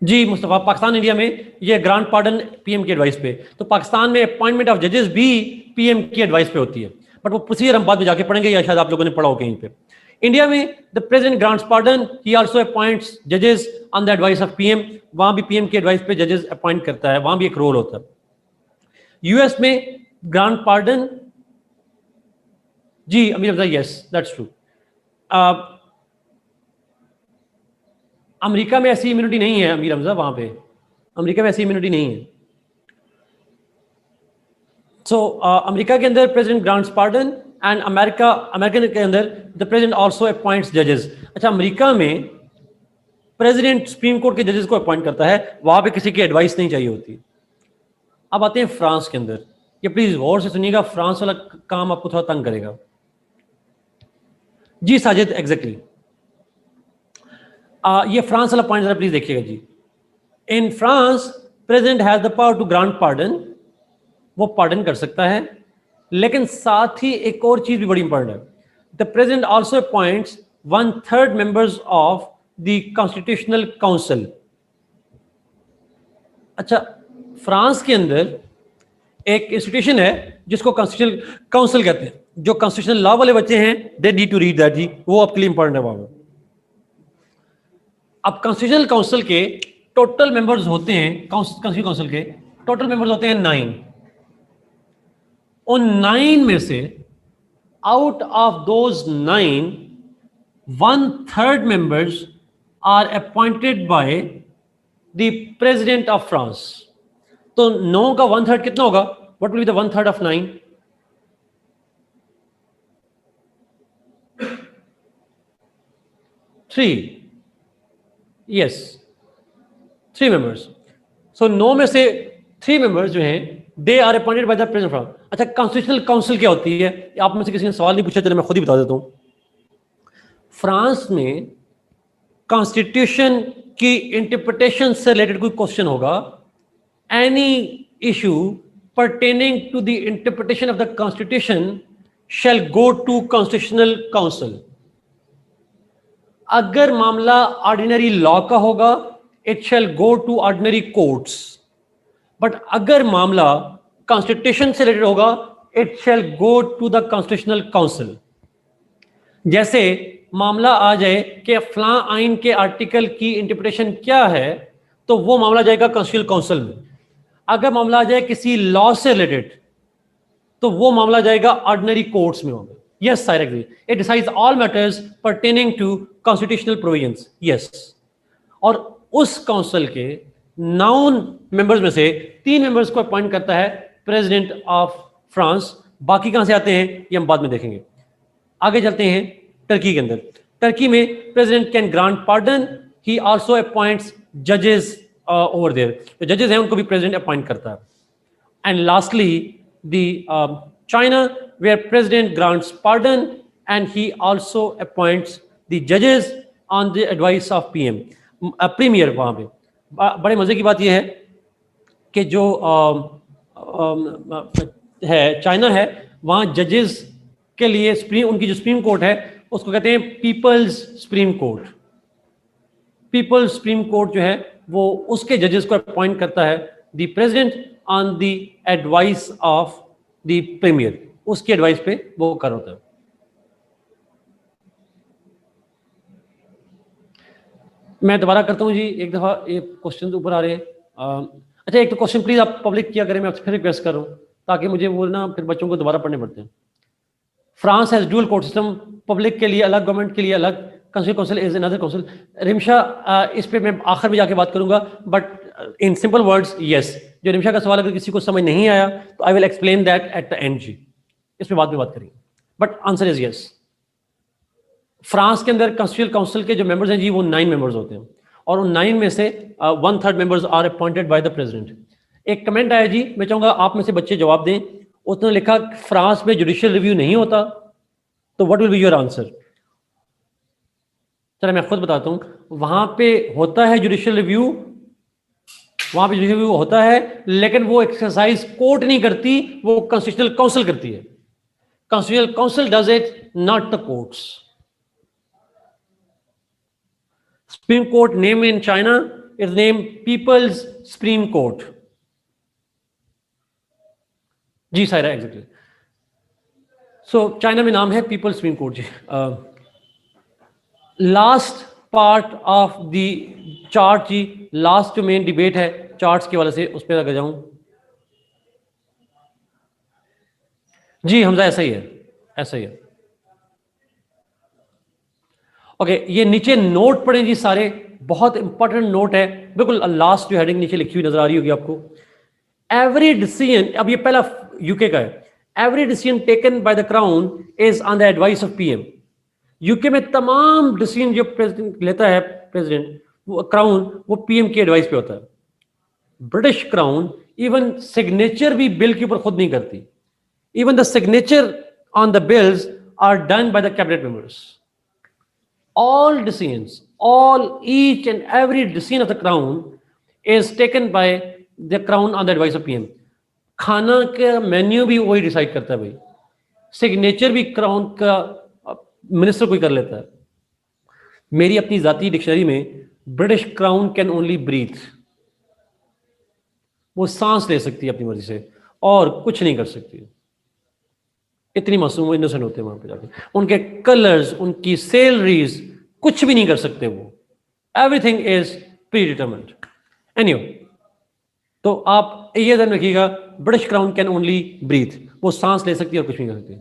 जी मुस्तफा, पाकिस्तान इंडिया में ये ग्रांट पार्डन पीएम की एडवाइस पे, तो पाकिस्तान में अपॉइंटमेंट ऑफ जजेस भी पीएम की एडवाइस पे होती है, बट वो प्रोसीजर हम बाद में जाके पढ़ेंगे, या शायद आप लोगों ने पढ़ा हो कहीं पे। इंडिया में the president grants pardon, he also appoints जजेस on the advice of PM, वहां भी पीएम की एडवाइस पे जजेस अपॉइंट करता है, वहां भी एक रोल होता है। यूएस में grant pardon, ji Amir Hamza, yes that's true. America में ऐसी इम्यूनिटी नहीं है अमीर हमजा, वहां पे अमेरिका में ऐसी इम्यूनिटी नहीं है। सो अमेरिका के अंदर president grants pardon and American के अंदर द प्रेसिडेंट आल्सो अपॉइंट्स जजेस। अच्छा, अमेरिका में प्रेसिडेंट सुप्रीम कोर्ट के जजेस को अपॉइंट करता है, वहां पे किसी की एडवाइस नहीं चाहिए होती। अब आते हैं फ्रांस के अंदर, ये प्लीज गौर से सुनिएगा, फ्रांस वाला काम आपको थोड़ा तंग करेगा। जी साजिद, एग्जैक्टली ये फ्रांस वाला पॉइंट जरा प्लीज देखिएगा जी। In France president has the power to grant pardon, वो पार्डन कर सकता है, लेकिन साथ ही एक और चीज भी बड़ी इंपॉर्टेंट है, the president also appoints 1/3 members of the constitutional council. अच्छा, फ्रांस के अंदर एक इंस्टीट्यूशन है जिसको कॉन्स्टिट्यूशनल काउंसिल कहते हैं, जो कॉन्स्टिट्यूशनल लॉ वाले बच्चे हैं they need to read that जी, वो आपके लिए इंपॉर्टेंट है वहां। अब कॉन्स्टिट्यूशनल काउंसिल के टोटल मेंबर्स होते हैं, कॉन्स्टिट्यूशनल काउंसिल के टोटल मेंबर्स होते हैं 9। उन 9 में से out of those 9 1/3 members are appointed by the president of France. तो 9 का 1/3 कितना होगा? What will be the 1/3 of 9? 3। Yes, 3 members. So 9 में से 3 मेंबर्स जो हैं they are appointed by the president France. अच्छा, कॉन्स्टिट्यूशनल काउंसिल क्या होती है? आप में से किसी ने सवाल नहीं पूछा, चलो मैं खुद ही बता देता हूं। फ्रांस में कॉन्स्टिट्यूशन की इंटरप्रिटेशन से रिलेटेड कोई क्वेश्चन होगा, any issue pertaining to the interpretation of the constitution shall go to constitutional council। अगर मामला ऑर्डिनरी लॉ का होगा it shall go to ordinary courts, but अगर मामला कॉन्स्टिट्यूशन से रिलेटेड होगा it shall go to the constitutional council. जैसे मामला आ जाए कि फलां आइन के आर्टिकल की इंटरप्रिटेशन क्या है, तो वो मामला जाएगा कॉन्स्टिट्यूशनल काउंसिल में। अगर मामला आ जाए किसी लॉ से रिलेटेड तो वो मामला जाएगा ऑर्डिनरी कोर्ट्स में होगा। Yes I agree, it decides all matters pertaining to constitutional provisions. Yes, और उस काउंसिल के 9 मेंबर्स में से 3 मेंबर्स को अपॉइंट करता है प्रेसिडेंट ऑफ फ्रांस। बाकी कहां से आते हैं ये हम बाद में देखेंगे। आगे चलते हैं टर्की के अंदर। टर्की में president can grant pardon, he also appoints जजेस ओवर देयर। जो जजेस हैं उनको भी प्रेसिडेंट अपॉइंट करता है। And lastly the China where president grants pardon and he also appoints the जजेस on the advice of PM, premier. वहां पे बड़े मजे की बात यह है कि जो है चाइना है, वहां जजेस के लिए उनकी जो सुप्रीम कोर्ट है उसको कहते हैं people's supreme court. People's supreme court जो है वो उसके जजेस को अपॉइंट करता है the president on the advice of the premier, उसकी एडवाइस पे वो कर होता है। मैं दोबारा करता हूं जी, एक दफा ये क्वेश्चन ऊपर आ रहे हैं। अच्छा, एक तो क्वेश्चन प्लीज आप पब्लिक किया करें, मैं आपसे फिर रिक्वेस्ट कर रहा हूं ताकि मुझे वो ना फिर बच्चों को दोबारा पढ़ने पड़ते हैं। France has dual court system, public के लिए अलग, गवर्नमेंट के लिए अलग, council council is another council. Rimsha, इस पे मैं आखिर में जाके बात करूंगा, but in simple words yes. जो रिमशा का सवाल अगर किसी को समझ नहीं आया तो I will explain that at the end जी, इस पे बाद में बात करेंगे, but answer is yes. France के अंदर कॉन्स्टिट्यूशनल काउंसिल के जो मेंबर्स हैं जी वो 9 मेंबर्स होते हैं, और उन 9 में से 1/3 members are appointed by the president. एक कमेंट आया जी, मैं चाहूंगा आप में से बच्चे जवाब दें। उसने लिखा फ्रांस में जुडिशियल रिव्यू नहीं होता, तो what will be your answer? चलो मैं खुद बताता हूं। वहां पे होता है जुडिशियल रिव्यू, वहां पे जुडिशियल रिव्यू होता है, लेकिन वो एक्सरसाइज कोर्ट नहीं करती, वो कॉन्स्टिट्यूशनल काउंसिल करती है। Constitutional council does it, not the courts. Supreme Court name in China is named People's Supreme Court. जी सायरा, एग्जैक्टली। सो चाइना में नाम है पीपल्स सुप्रीम कोर्ट जी। Last part of the chart जी, लास्ट जो main debate है charts के वाले से, उस पर अगर जाऊं जी, हमजा ऐसा ही है, ऐसा ही है। ओके, ये नीचे नोट पढ़ें जी सारे, बहुत इंपॉर्टेंट नोट है, बिल्कुल लास्ट जो हेडिंग नीचे लिखी हुई नजर आ रही होगी आपको। एवरी डिसीजन, अब ये पहला यूके का है, every decision taken by the crown is on the advice of PM. UK में तमाम डिसीजन जो प्रेसिडेंट लेता है, प्रेसिडेंट वो क्राउन, वो पीएम की एडवाइस पे होता है। ब्रिटिश क्राउन इवन सिग्नेचर भी बिल के ऊपर खुद नहीं करती, even the signature on the bills are done by the cabinet members. All decisions, each and every decision of the crown is taken by the crown on the advice of PM. खाना का menu भी वही decide करता है भाई, signature भी crown का minister कोई कर लेता है। मेरी अपनी जाती डिक्शनरी में British crown can only breathe, वो सांस ले सकती है अपनी मर्जी से और कुछ नहीं कर सकती। इतनी मासूम इनोसेंट होते हैं वहां पे जाके, उनके कलर्स, उनकी सैलरीज कुछ भी नहीं कर सकते वो, everything is predetermined. Anyway, तो आप ये ध्यान रखिएगा, British crown can only breathe, वो सांस ले सकती है और कुछ नहीं कर सकती।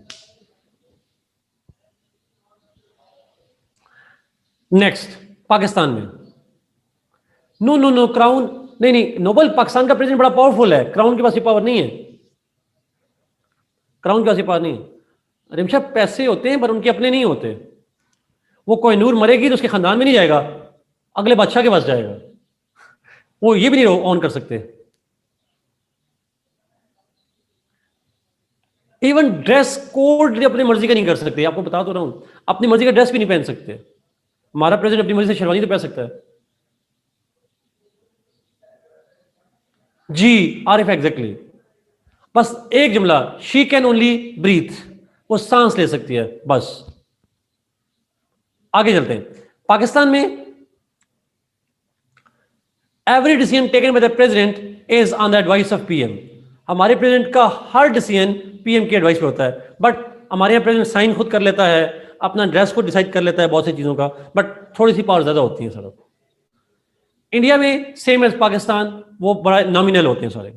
नेक्स्ट, पाकिस्तान में नो नो नो क्राउन नहीं नहीं, नोबल पाकिस्तान का प्रेसिडेंट बड़ा पावरफुल है, क्राउन के पास ये पावर नहीं है, क्राउन के पास ये पावर नहीं है। रिमशा पैसे होते हैं पर उनके अपने नहीं होते, वो कोहिनूर मरेगी तो उसके खानदान में नहीं जाएगा, अगले बादशाह के पास जाएगा, वो ये भी नहीं ऑन कर सकते। इवन ड्रेस कोड अपनी मर्जी का नहीं कर सकते, आपको बता तो रहा हूं, अपनी मर्जी का ड्रेस भी नहीं पहन सकते। हमारा प्रेसिडेंट अपनी मर्जी से शेरवानी तो पहन सकता है जी, आरिफ एग्जैक्टली, बस एक जुमला, शी कैन ओनली ब्रीथ, वो सांस ले सकती है बस। आगे चलते हैं, पाकिस्तान में every decision taken by the president is on the advice of PM. हमारे प्रेसिडेंट का हर डिसीजन पीएम की एडवाइस पे होता है, बट हमारे यहाँ प्रेसिडेंट साइन खुद कर लेता है, अपना ड्रेस को डिसाइड कर लेता है, बहुत सी चीजों का, बट थोड़ी सी पावर ज्यादा होती है सर। इंडिया में सेम एज पाकिस्तान, वो बड़ा नॉमिनल होते हैं सारे।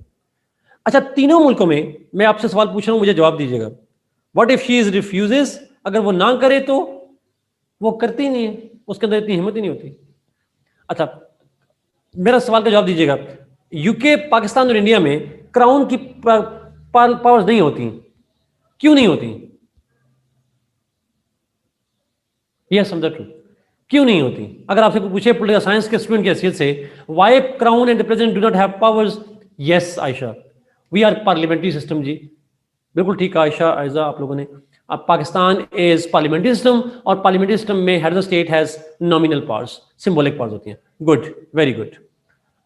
अच्छा, तीनों मुल्कों में मैं आपसे सवाल पूछ रहा हूं, मुझे जवाब दीजिएगा। What if she is refuses, अगर वो ना करे तो वो करती नहीं है, उसके अंदर इतनी हिम्मत ही नहीं होती। अच्छा, मेरा सवाल का जवाब दीजिएगा, यूके, पाकिस्तान और इंडिया में क्राउन की पावर्स नहीं होती, क्यों नहीं होती? यस, समझा ट्रू, क्यों नहीं होती? अगर आपसे पूछे पॉलिटिकल साइंस के स्टूडेंट की हैसियत से, why crown and the president do not have powers? Yes Ayesha, we are parliamentary system जी, बिल्कुल ठीक है आयशा, आयजा आप लोगों ने। अब पाकिस्तान इज पार्लियामेंट्री सिस्टम, और पार्लियामेंट्री सिस्टम में head of the state has nominal powers, symbolic powers होती हैं। Good, very good.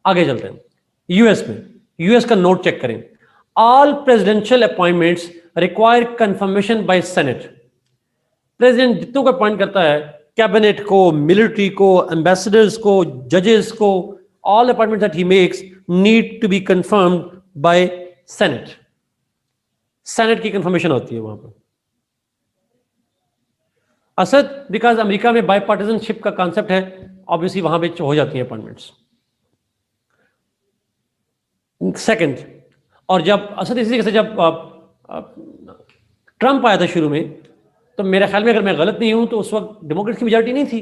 आगे चलते हैं, यूएस में, यूएस का नोट चेक करें, all presidential appointments require confirmation by Senate. President जितनों को अपॉइंट करता है, कैबिनेट को, मिलिट्री को, एम्बेसडर्स को, जजेस को, all appointments that he makes need to be confirmed by senate. Senate की कंफर्मेशन होती है वहां पर। असद, बिकॉज अमेरिका में बायपार्टिजनशिप का कॉन्सेप्ट है, ऑब्वियसली वहां पे हो जाती है अपॉइंटमेंट्स। सेकंड, और जब असद, इसी से जब ट्रंप आया था शुरू में, तो मेरे ख्याल में, अगर मैं गलत नहीं हूं, तो उस वक्त डेमोक्रेट की मेजॉरिटी नहीं थी,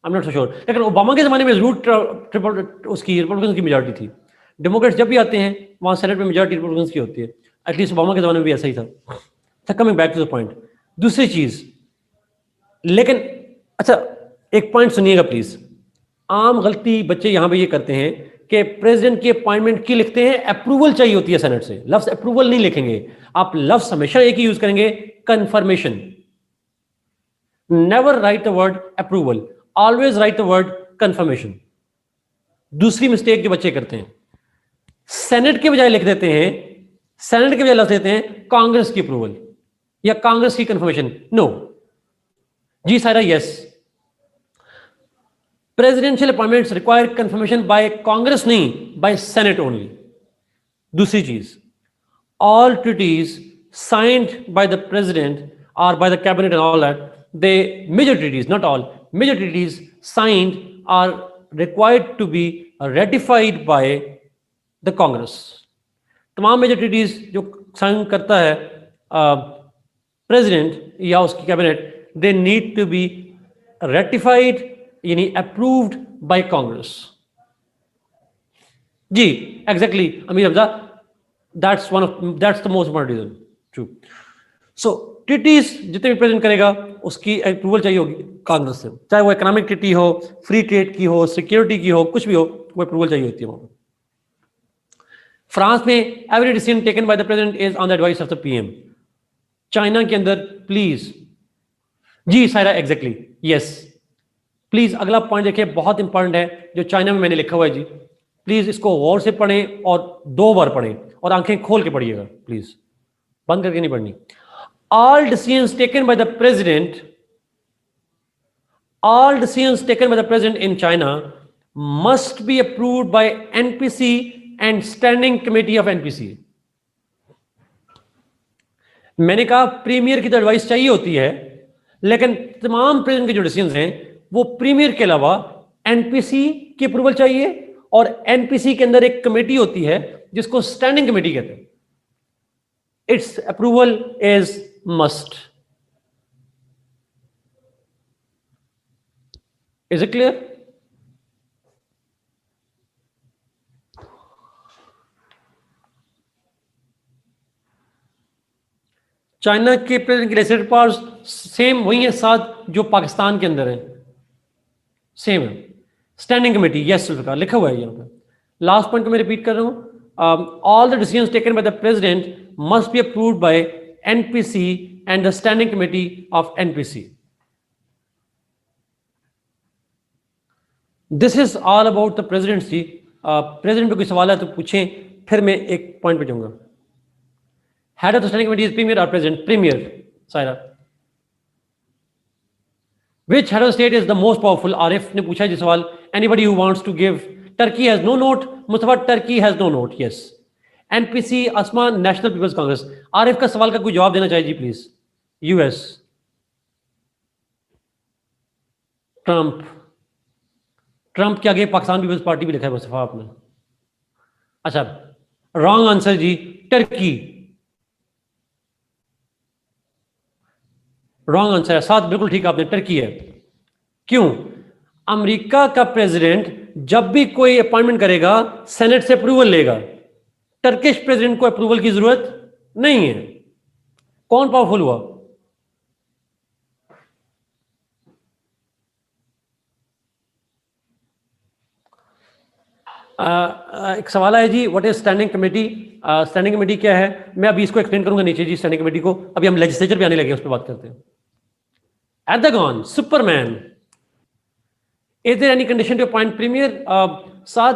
I am not so sure, लेकिन ओबामा के जमाने में जरूर उसकी रिपब्लिकन की मेजॉरिटी थी। डेमोक्रेट्स जब भी आते हैं वहां सेनेट में मेजॉरिटी रिपब्लिकन की होती है, एटलीस्ट ओबामा के जमाने में भी ऐसा ही था। Coming back to the point, दूसरी चीज, लेकिन अच्छा एक पॉइंट सुनिएगा प्लीज, आम गलती बच्चे यहां पे ये करते हैं कि प्रेसिडेंट की अपॉइंटमेंट की लिखते हैं, अप्रूवल चाहिए होती है सेनेट से, लफ्ज अप्रूवल नहीं लिखेंगे आप, लफ्ज हमेशा एक ही यूज करेंगे, confirmation. Never write the word approval, always right the word confirmation. दूसरी मिस्टेक जो बच्चे करते हैं, सेनेट के बजाय लिख देते हैं, सेनेट के बजाय लफ्ज देते हैं कांग्रेस की अप्रूवल या कांग्रेस की कंफर्मेशन। नो जी Sara, yes, presidential appointments require confirmation by Congress, नहीं, बाय सेनेट ओनली। दूसरी चीज, all treaties signed by the president और by the cabinet and all that the major treaties, not all, major treaties signed are required to be ratified by the Congress. तमाम major treaties जो sign करता है president या उसकी cabinet, they need to be ratified यानी approved by Congress. जी exactly Amir Hamza, that's the most important reason. True. So treaties जितने भी प्रेजेंट करेगा उसकी अप्रूवल चाहिए होगी कांग्रेस से, चाहे वो इकोनॉमिक ट्रीटी हो, फ्री ट्रेड की हो, सिक्योरिटी की हो, कुछ भी हो, वो अप्रूवल चाहिए होती है वहां. फ्रांस में every decision taken by the president is on the advice of the PM. China के अंदर प्लीज, जी सायरा एग्जैक्टली यस, प्लीज अगला पॉइंट देखिए, बहुत इंपॉर्टेंट है जो चाइना में मैंने लिखा हुआ है जी. प्लीज इसको गौर से पढ़ें और 2 बार पढ़ें और आंखें खोल के पढ़िएगा प्लीज, बंद करके नहीं पढ़नी. All decisions taken by the president in China must be approved by NPC and standing committee of NPC. मैंने कहा प्रीमियर की तो एडवाइस चाहिए होती है, लेकिन तमाम प्रेसिडेंट के जो डिसीजंस हैं वो प्रीमियर के अलावा एनपीसी की अप्रूवल चाहिए, और एनपीसी के अंदर एक कमेटी होती है जिसको स्टैंडिंग कमेटी कहते हैं. It's approval is must. Is it clear? China के प्रेसिडेंट के लेजिस्लेटिव पावर्स सेम वही है 7 जो पाकिस्तान के अंदर है, सेम है. स्टैंडिंग कमेटी, यस जुल्फिकार लिखा हुआ है यहाँ पे. लास्ट पॉइंट को मैं रिपीट कर रहा हूं. All the decisions taken by the president must be approved by NPC and the standing committee of NPC. This is all about the presidency. President पे कोई सवाल है तो पूछें, फिर मैं एक पॉइंट पे जाऊंगा. Head of the standing committee is premier और president? Premier. Saira, which head of state is the most powerful? Arif ने पूछा जी सवाल. Anybody who wants to give? Turkey has no note. Mustafa, Turkey has no note. Yes. NPC Asma, national people's congress. Arif का सवाल का कोई जवाब देना चाहिए जी प्लीज. US, Trump. ट्रंप के आगे पाकिस्तान पीपल्स पार्टी भी लिखा है मुस्तफा आपने. अच्छा, रॉन्ग आंसर जी, टर्की. रॉन्ग आंसर है. 7 बिल्कुल ठीक आपने, टर्की है. क्यों? अमेरिका का प्रेसिडेंट जब भी कोई अपॉइंटमेंट करेगा सेनेट से अप्रूवल लेगा. टर्किश प्रेसिडेंट को अप्रूवल की जरूरत नहीं है. कौन पावरफुल हुआ? एक सवाल है जी, what is standing committee? Standing committee क्या है, मैं अभी इसको एक्सप्लेन करूंगा नीचे जी. स्टैंडिंग कमेटी को अभी हम लेजिस्लेचर पे आने लगे, उस पर बात करते हैं. Erdogan, superman. Is there any condition to appoint premier? साथ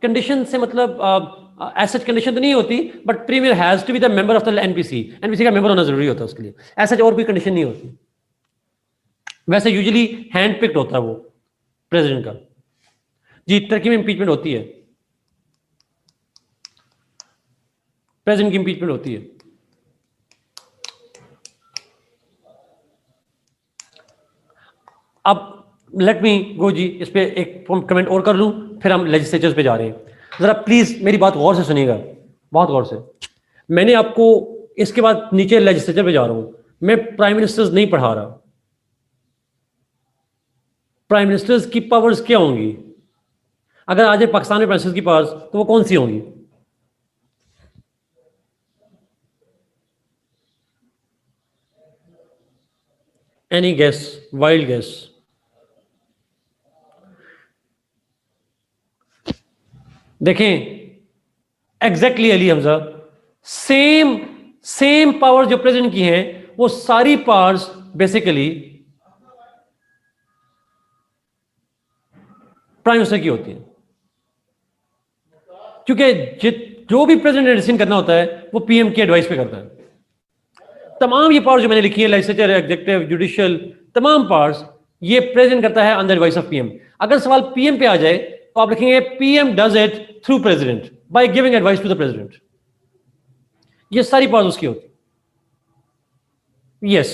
कंडीशन से मतलब ऐसा कंडीशन तो नहीं होती, but premier has to be the member of the NPC. NPC का मेंबर होना जरूरी होता है उसके लिए, ऐसा और कोई कंडीशन नहीं होती. वैसे यूजुअली हैंड पिक्ड होता है वो प्रेसिडेंट का. जी, टर्की में इंपीचमेंट होती है, प्रेसिडेंट की इंपीचमेंट होती है. अब लेट मी गो जी, इस पे एक कमेंट और कर लूं, फिर हम लेजिस्लेचर्स पे जा रहे हैं. जरा प्लीज मेरी बात गौर से सुनिएगा, बहुत गौर से. मैंने आपको इसके बाद नीचे लेजिस्लेचर पे जा रहा हूं. मैं प्राइम मिनिस्टर्स नहीं पढ़ा रहा. प्राइम मिनिस्टर्स की पावर्स क्या होंगी? अगर आज पाकिस्तान में प्राइम मिनिस्टर्स की पावर्स, तो वो कौन सी होंगी? Any guess? Wild guess? देखें exactly Ali Hamza, same power जो प्रेसिडेंट की हैं वो सारी पावर्स बेसिकली प्राइम मिनिस्टर की होती हैं. क्योंकि जो भी प्रेसिडेंट ने डिसीजन करना होता है वो पीएम की एडवाइस पे करता है. तमाम ये पावर्स जो मैंने लिखी है, लेजिस्लेचर, एग्जीक्यूटिव, जुडिशियल, तमाम पावर्स ये प्रेसिडेंट करता है अंडर एडवाइस ऑफ पीएम. अगर सवाल पीएम पे आ जाए तो आप लिखेंगे PM does it through president by giving advice to the president. ये सारी पावर्स उसकी होती. यस,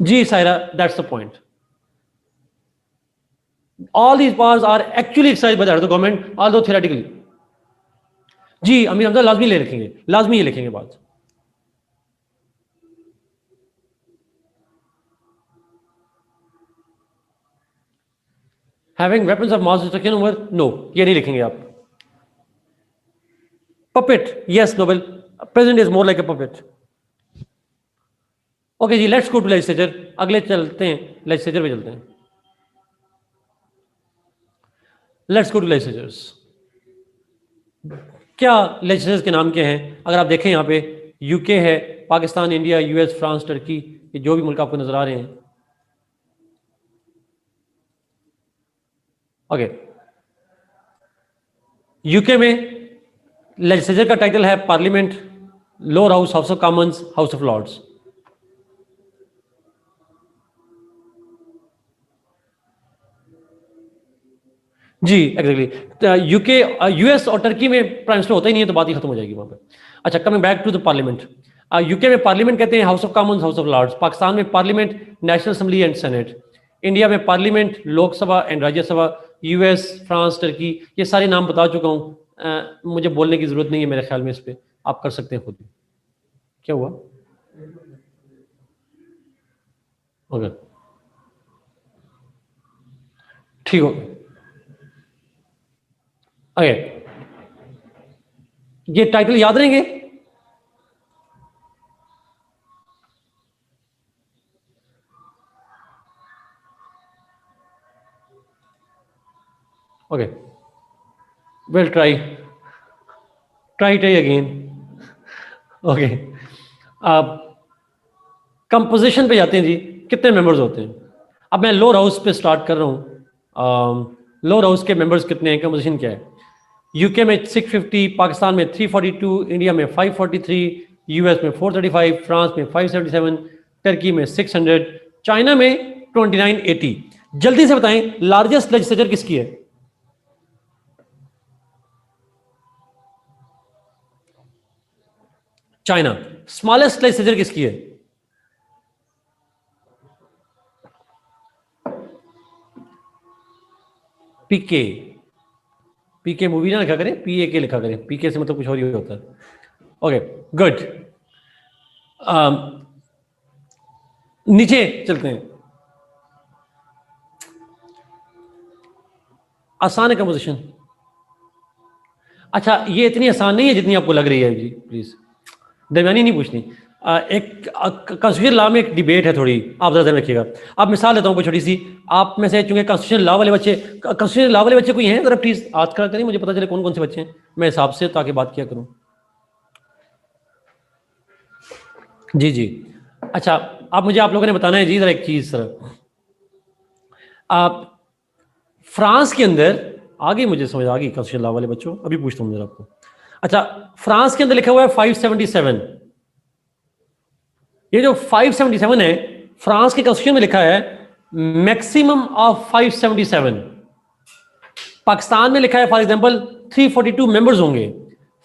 जी Saira, that's the point. All these powers are actually exercised by the government, although theoretically. जी अमीर हमजा लाजमी ले रखेंगे, लाजमी ये लिखेंगे बात. Having weapons of mass destruction over, no, ये नहीं लिखेंगे आप. Puppet, yes, Nobel. President is more like a puppet. Okay जी, लेट्स गो टू लेजिस्लेचर. अगले चलते हैं, लेजिस्लेचर पे चलते हैं. Let's go to legislatures. क्या लेजिस्लेचर्स के नाम क्या हैं? अगर आप देखें यहाँ पे यूके है, Pakistan, India, US, France, Turkey, ये जो भी मुल्क आपको नजर आ रहे हैं. ओके, यूके में लेजिस्लेचर का टाइटल है parliament, lower house, house of Commons, house of lords. जी एग्जैक्टली. यूके, यूएस और टर्की में प्राइम मिनिस्टर होता ही नहीं है, तो बात ही खत्म हो जाएगी वहां पे. अच्छा, coming back to the parliament. UK में पार्लियामेंट कहते हैं House of Commons, house of Lords. Pakistan में parliament, National Assembly and Senate. India में parliament, Lok Sabha and Rajya Sabha. US, France, Turkey, ये सारे नाम बता चुका हूँ. मुझे बोलने की जरूरत नहीं है मेरे ख्याल में, इस पर आप कर सकते हैं खुद. क्या हुआ? ओके, ठीक हो. ओके, ये टाइटल याद रहेंगे? Okay, we'll try it again. Okay, अब कंपोजिशन पे जाते हैं जी. कितने मेंबर्स होते हैं? अब मैं लोअर हाउस पे स्टार्ट कर रहा हूँ. लोअर हाउस के मेंबर्स कितने हैं, कंपोजिशन क्या है? यूके में 650, पाकिस्तान में 342, इंडिया में 543, यूएस में 435, फ्रांस में 577, टर्की में 600, चाइना में 2980. जल्दी से बताएं लार्जेस्ट लेजिस्लेचर किसकी है? चाइना. स्मॉलेस्ट लेजिस्लेचर किसकी है? पीके. पीके मूवी ना लिखा करें, पीए लिखा करें. पीके से मतलब कुछ और ही होता है. Okay, good. नीचे चलते हैं. आसान है कंपोजिशन. अच्छा, ये इतनी आसान नहीं है जितनी आपको लग रही है जी, प्लीज दरमियानी नहीं पूछनी. एक कॉन्स्टिट्यूशन लॉ में एक डिबेट है थोड़ी, आप जरा ध्यान रखिएगा. आप मिसाल देता हूँ कोई छोटी सी. आप में से चूंकि कॉन्स्टिट्यूशन लॉ वाले बच्चे कोई हैं, जरा प्लीज आज खड़ा करें, मुझे पता चले कौन कौन से बच्चे हैं, मैं हिसाब से ताकि बात किया करूँ. जी जी. अच्छा, आप लोगों ने बताना है जी जरा एक चीज. सर आप फ्रांस के अंदर आ गई, मुझे समझ आ गई कॉन्स्टिट्यूशन लॉ वाले बच्चों. अभी पूछता हूँ जरा आपको. अच्छा, फ्रांस के अंदर लिखा हुआ है 577. ये जो 577 है, फ्रांस के कॉन्स्टिट्यूशन में लिखा है मैक्सिमम ऑफ 577. पाकिस्तान में लिखा है फॉर एग्जांपल 342 मेंबर्स होंगे,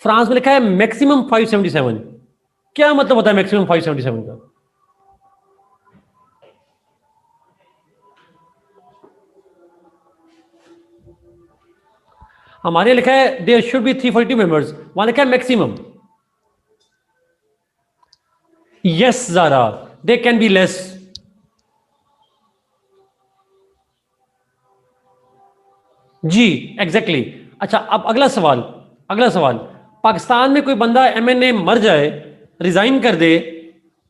फ्रांस में लिखा है मैक्सिमम 577. क्या मतलब होता है मैक्सिमम 577 का? हमारे लिखा है देयर शुड बी 342 मेंबर्स, वहां लिखा है maximum. Yes Zara, they can be less. जी एग्जैक्टली. अच्छा, अब अगला सवाल. पाकिस्तान में कोई बंदा एमएनए मर जाए, रिजाइन कर दे,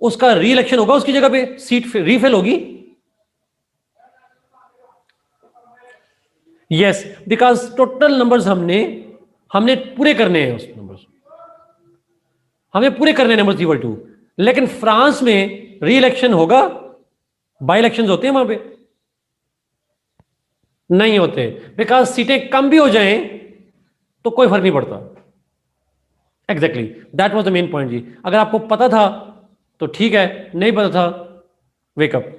उसका री इलेक्शन होगा, उसकी जगह पे सीट रीफिल होगी? यस, बिकॉज टोटल नंबर्स हमने पूरे करने हैं. उस नंबर्स हमें पूरे करने हैं, नंबर 342. लेकिन फ्रांस में री इलेक्शन होगा, बाई इलेक्शन होते हैं वहां पे नहीं होते, बिकॉज सीटें कम भी हो जाएं तो कोई फर्क नहीं पड़ता. Exactly, that was the main point जी. अगर आपको पता था तो ठीक है, नहीं पता था वेकअप.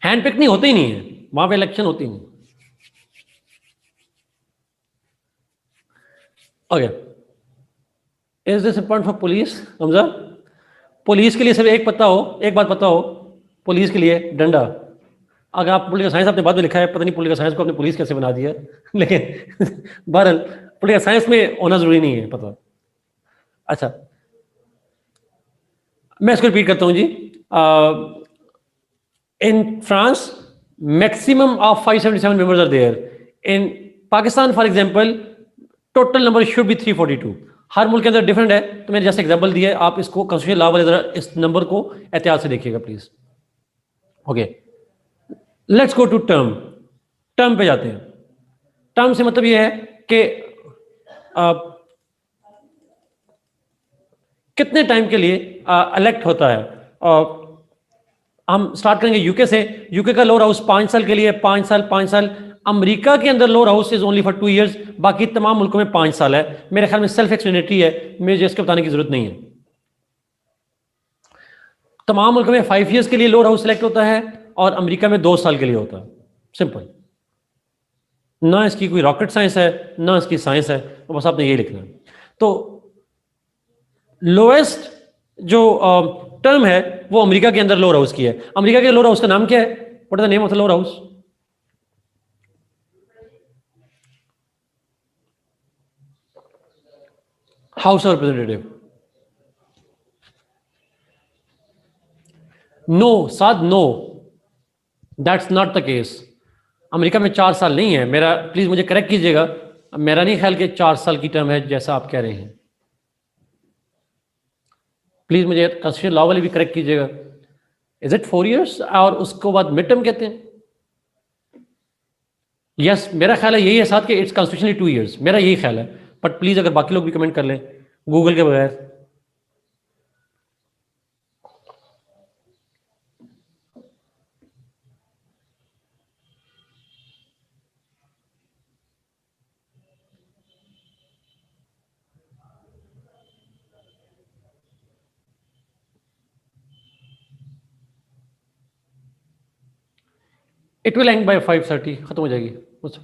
हैंड पिक नहीं होते ही नहीं है वहां पे, इलेक्शन होती नहीं. Okay, is this important for police? Hamza, police के लिए सिर्फ एक बात पता हो, पुलिस के लिए डंडा। अगर आप पॉलिटिकल साइंस, आपने बाद में लिखा है, पता नहीं पॉलिटिकल साइंस को आपने पुलिस कैसे बना दिया लेकिन बहरहाल पॉलिटिकल साइंस में होना जरूरी नहीं है पता। अच्छा, मैं इसको रिपीट करता हूं जी। In France maximum of 577 members are there. In Pakistan for example total number should be 342। हर मुल्क के अंदर डिफरेंट है, तो मैंने जैसे एग्जांपल दिया है, आप इसको कॉन्स्टिट्यूशन लॉ वाले जरा इस नंबर को एहतियात से देखिएगा please. Okay, let's go to term. Term पे जाते हैं। टर्म से मतलब यह है कि कितने टाइम के लिए इलेक्ट होता है। हम स्टार्ट करेंगे यूके से। यूके का लोअर हाउस 5 साल के लिए, 5 साल 5 साल। अमेरिका के अंदर lower house is only for 2 years, बाकी तमाम मुल्कों में 5 साल है। मेरे ख्याल में सेल्फ एक्सप्लेनेटरी है, मुझे इसके बताने की जरूरत नहीं है। तमाम मुल्कों में 5 इयर्स के लिए लोअर हाउस सेलेक्ट होता है और अमेरिका में 2 साल के लिए होता है। सिंपल, ना इसकी कोई रॉकेट साइंस है ना इसकी साइंस है, तो बस आपने यही लिखना है। तो लोएस्ट जो टर्म है वो अमेरिका के अंदर लोअर हाउस की है। अमेरिका के लोअर हाउस का नाम क्या है? What is the name of the lower house? House of representative. No Saad, no, that's not the case. America में 4 साल नहीं है। मेरा प्लीज मुझे करेक्ट कीजिएगा, मेरा नहीं ख्याल कि 4 साल की टर्म है जैसा आप कह रहे हैं। प्लीज मुझे कॉन्स्टिट्यूशन लॉ वाले भी करेक्ट कीजिएगा। इज इट 4 इयर्स और उसको बाद मिड टर्म कहते हैं? यस, मेरा ख्याल है यही है साथ कि इट्स कॉन्स्टिट्यूशनली 2 इयर्स, मेरा यही ख्याल है। बट प्लीज अगर बाकी लोग भी कमेंट कर लें गूगल के बगैर। इट विल एंड बाय 5:30, खत्म हो जाएगी मुझसे।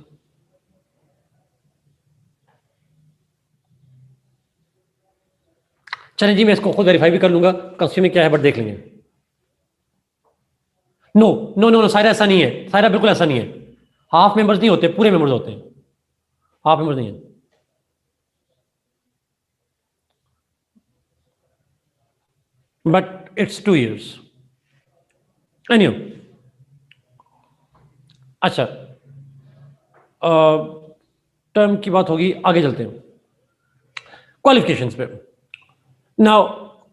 चलें जी, मैं इसको खुद वेरीफाई भी कर लूंगा कॉन्स्टिट्यूशन में क्या है, बट देख लेंगे। नो नो नो नो, सारा ऐसा नहीं है, सारा बिल्कुल ऐसा नहीं है। हाफ मेंबर्स नहीं होते, पूरे मेंबर्स होते हैं। हाफ मेंबर्स नहीं है। But it's 2 years anyway. अच्छा, टर्म की बात होगी, आगे चलते हैं क्वालिफिकेशंस पे। नाउ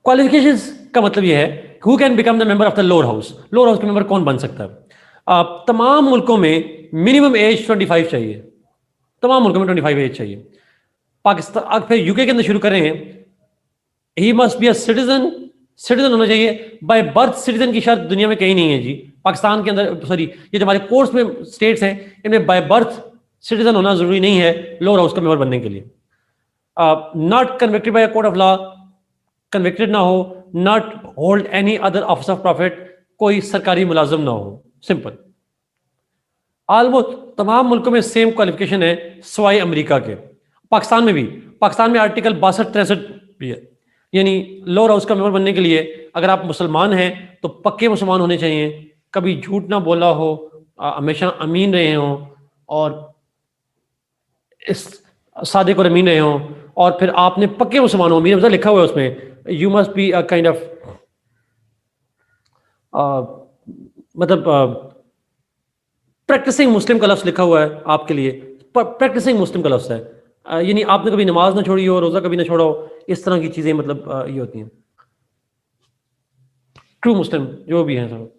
क्वालिफिकेशंस का मतलब यह है who can become the member of the lower house. Lower house के मेंबर कौन बन सकता है? तमाम मुल्कों में मिनिमम एज 25 चाहिए। तमाम मुल्कों में 25 एज चाहिए। पाकिस्तान, अब फिर यूके के अंदर शुरू करें, he must be a citizen. Citizen होना चाहिए बाय बर्थ। सिटीजन की शर्त दुनिया में कहीं नहीं है जी। पाकिस्तान के अंदर, सॉरी, ये जो हमारे कोर्स में स्टेट्स हैं इनमें बाय बर्थ सिटीजन होना जरूरी नहीं है लोअर हाउस का मेंबर बनने के लिए। Not convicted by court of law, convicted ना हो, not hold any other office of profit, कोई सरकारी मुलाजिम ना हो। सिंपल। ऑलमोस्ट तमाम मुल्कों में सेम क्वालिफिकेशन है सवाई अमेरिका के। पाकिस्तान में भी, पाकिस्तान में आर्टिकल 62-63 भी है। यानी लोअर हाउस का मेंबर बनने के लिए अगर आप मुसलमान हैं तो पक्के मुसलमान होने चाहिए, कभी झूठ ना बोला हो, हमेशा अमीन रहे हों और इस सादिक और अमीन रहे हों, और फिर आपने पक्के मुसलमान हो, अमीन मतलब लिखा हुआ है उसमें, you must be a kind of, मतलब प्रैक्टिसिंग मुस्लिम का लफ्ज़ लिखा हुआ है आपके लिए, प्रैक्टिसिंग मुस्लिम का लफ्ज़ है। यानी आपने कभी नमाज ना छोड़ी हो, रोज़ा कभी ना छोड़ा हो, इस तरह की चीज़ें मतलब ये होती हैं। ट्रू मुस्लिम जो भी हैं सब।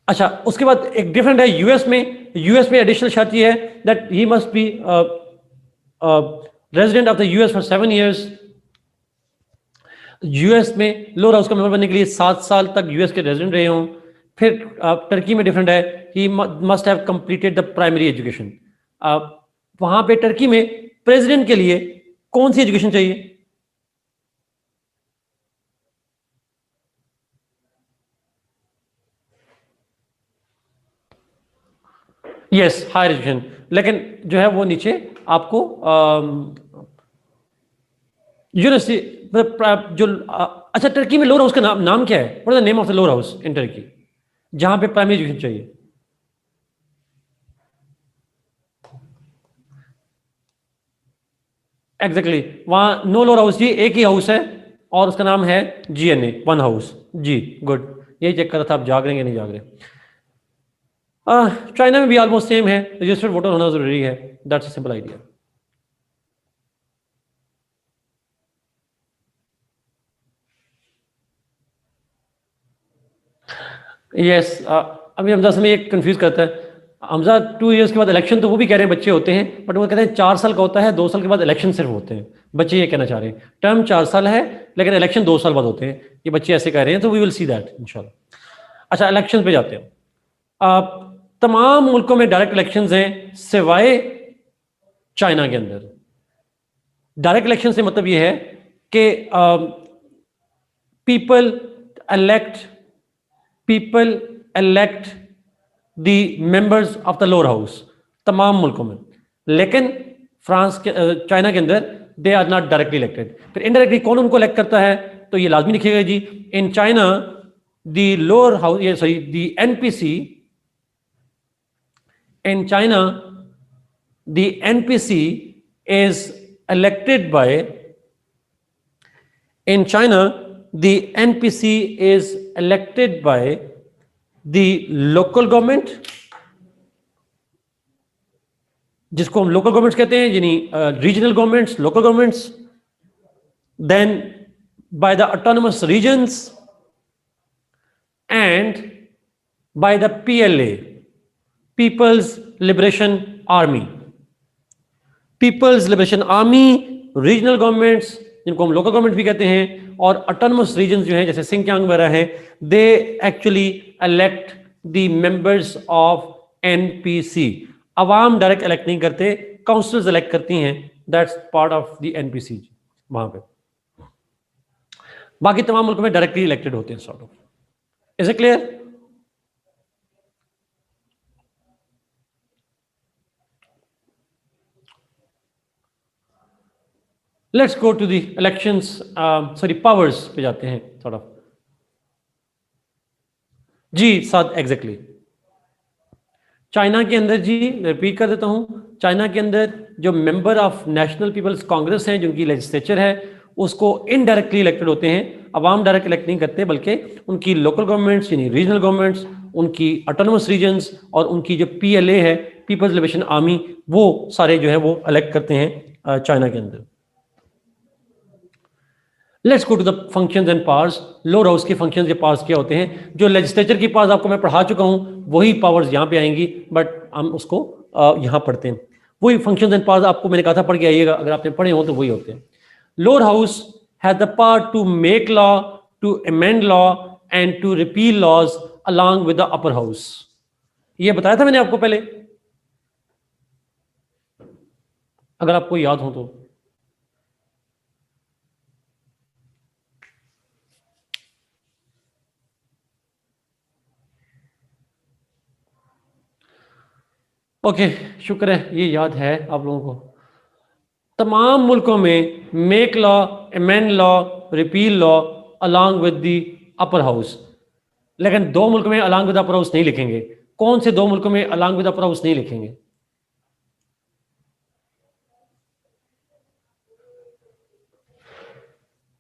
अच्छा, उसके बाद एक डिफरेंट है यूएस में। यूएस में एडिशनल शर्त ये है that he must be resident of the US for 7 years. US में लोअर हाउस का मेंबर बनने के लिए 7 साल तक यूएस के रेजिडेंट रहे हों। फिर टर्की में डिफरेंट है, he must have completed the primary education. वहां पे टर्की में प्रेसिडेंट के लिए कौन सी एजुकेशन चाहिए? यस, हायर एजुकेशन, लेकिन जो है वो नीचे आपको यूनिवर्सिटी जो अच्छा टर्की में लोअर हाउस का नाम क्या है? What is the name of the lower house in Turkey जहां पे प्राइमरी एजुकेशन चाहिए? एग्जैक्टली वहां नो लोअर हाउस जी, एक ही हाउस है और उसका नाम है GNA, वन हाउस जी। गुड, यही चेक कर रहा था आप जाग रहे हैं या नहीं जाग रहे। चाइना में भी ऑलमोस्ट सेम है, रजिस्टर्ड वोटर होना जरूरी है, that's a simple idea. Yes, अभी हमजा से एक कंफ्यूज करता है। हमजा 2 इयर्स के बाद इलेक्शन, तो वो भी कह रहे हैं बच्चे होते हैं, बट वो कहते हैं 4 साल का होता है, 2 साल के बाद इलेक्शन सिर्फ होते हैं। बच्चे ये कहना चाह रहे हैं टर्म 4 साल है लेकिन इलेक्शन 2 साल बाद होते हैं, ये बच्चे ऐसे कह रहे हैं, तो वी विल सी दैट इंशाल्लाह। अच्छा, इलेक्शन पे जाते हैं। तमाम मुल्कों में डायरेक्ट इलेक्शंस हैं सिवाय चाइना के अंदर। डायरेक्ट इलेक्शन से मतलब ये है कि people elect the members of the lower house तमाम मुल्कों में, लेकिन फ्रांस के चाइना के अंदर they are not directly elected. फिर इनडायरेक्टली कौन उनको इलेक्ट करता है, तो ये लाजमी लिखिएगा जी, in China the lower house, ये sorry the NPC, in China the NPC is elected by, in China the NPC is elected by the local government, जिसको हम लोकल गवर्नमेंट्स कहते हैं, यानी regional governments, local governments, then by the autonomous regions and by the PLA, People's Liberation Army। People's liberation army, regional governments जिनको हम local government भी कहते हैं, और ऑटोनमस रीजन्स जो हैं जैसे सिंकियांग वगैरह हैं, they actually elect the members of NPC. Awam direct elect नहीं करते, काउंसिल्स इलेक्ट करती हैं, that's part of the NPC वहां पे। बाकी तमाम मुल्कों में डायरेक्टली इलेक्टेड होते हैं sort of. Is it clear? Let's go to the elections, sorry powers पे जाते हैं थोड़ा। जी साथ एग्जैक्टली चाइना के अंदर, जी रिपीट कर देता हूं, चाइना के अंदर जो member of national people's congress हैं, जिनकी लेजिस्लेचर है, उसको इनडायरेक्टली इलेक्टेड होते हैं। अवाम डायरेक्ट इलेक्ट नहीं करते, बल्कि उनकी लोकल गवर्नमेंट्स यानी रीजनल गवर्नमेंट्स, उनकी ऑटोनमस रीजन्स और उनकी जो PLA है, पीपल्स लिबरेशन आर्मी, वो सारे जो है वो इलेक्ट करते हैं चाइना के अंदर। Let's go to the functions and powers. Lower house के फंक्शंस या पावर्स क्या होते हैं? जो लेजिस्लेचर की पावर्स आपको मैं पढ़ा चुका हूं, वही पावर्स यहां पे आएंगी, बट हम उसको यहां पढ़ते हैं। वही फंक्शंस एंड पावर्स आपको मैंने कहा था पढ़ के आइएगा, अगर आपने पढ़े हो तो वही होते हैं। Lower house has the power to make law, to amend law and to repeal laws along with the upper house. ये बताया था मैंने आपको पहले, अगर आपको याद हो तो। ओके, शुक्र है ये याद है आप लोगों को। तमाम मुल्कों में make law, amend law, repeal law along with the upper house, लेकिन 2 मुल्कों में अलॉन्ग विद अपर हाउस नहीं लिखेंगे। कौन से 2 मुल्कों में अलॉन्ग विद अपर हाउस नहीं लिखेंगे?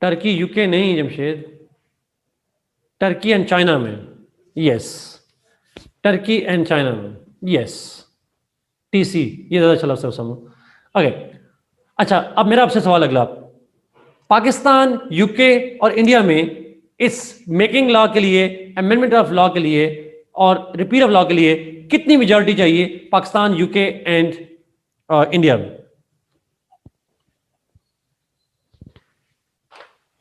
टर्की, यूके नहीं जमशेद, टर्की एंड चाइना में। यस, टर्की एंड चाइना में, यस। TC ये ज्यादा चला सब समझ। ओके, अच्छा अब मेरा आपसे सवाल अगला, पाकिस्तान, यूके और इंडिया में इस मेकिंग लॉ के लिए, अमेंडमेंट ऑफ लॉ के लिए और रिपील ऑफ लॉ के लिए कितनी मेजॉरिटी चाहिए? पाकिस्तान, यूके एंड इंडिया में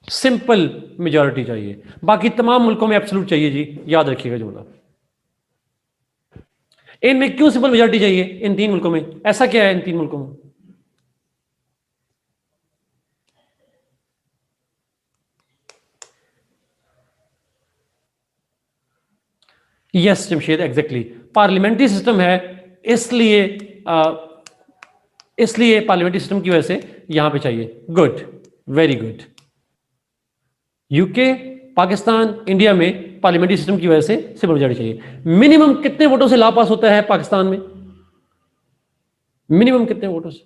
सिंपल मेजॉरिटी चाहिए, बाकी तमाम मुल्कों में एब्सोल्यूट चाहिए जी, याद रखिएगा जुमला। इनमें क्यों सिंपल मेजॉरिटी चाहिए? इन 3 मुल्कों में ऐसा क्या है? इन 3 मुल्कों में yes Jamshed, exactly parliamentary system है, इसलिए इसलिए पार्लियामेंट्री सिस्टम की वजह से यहां पे चाहिए। Good, very good. UK, Pakistan, India में पार्लियामेंट्री सिस्टम की वजह से सिंपल मेजॉरिटी चाहिए। मिनिमम कितने वोटों से लॉ पास होता है पाकिस्तान में? मिनिमम कितने वोटों से?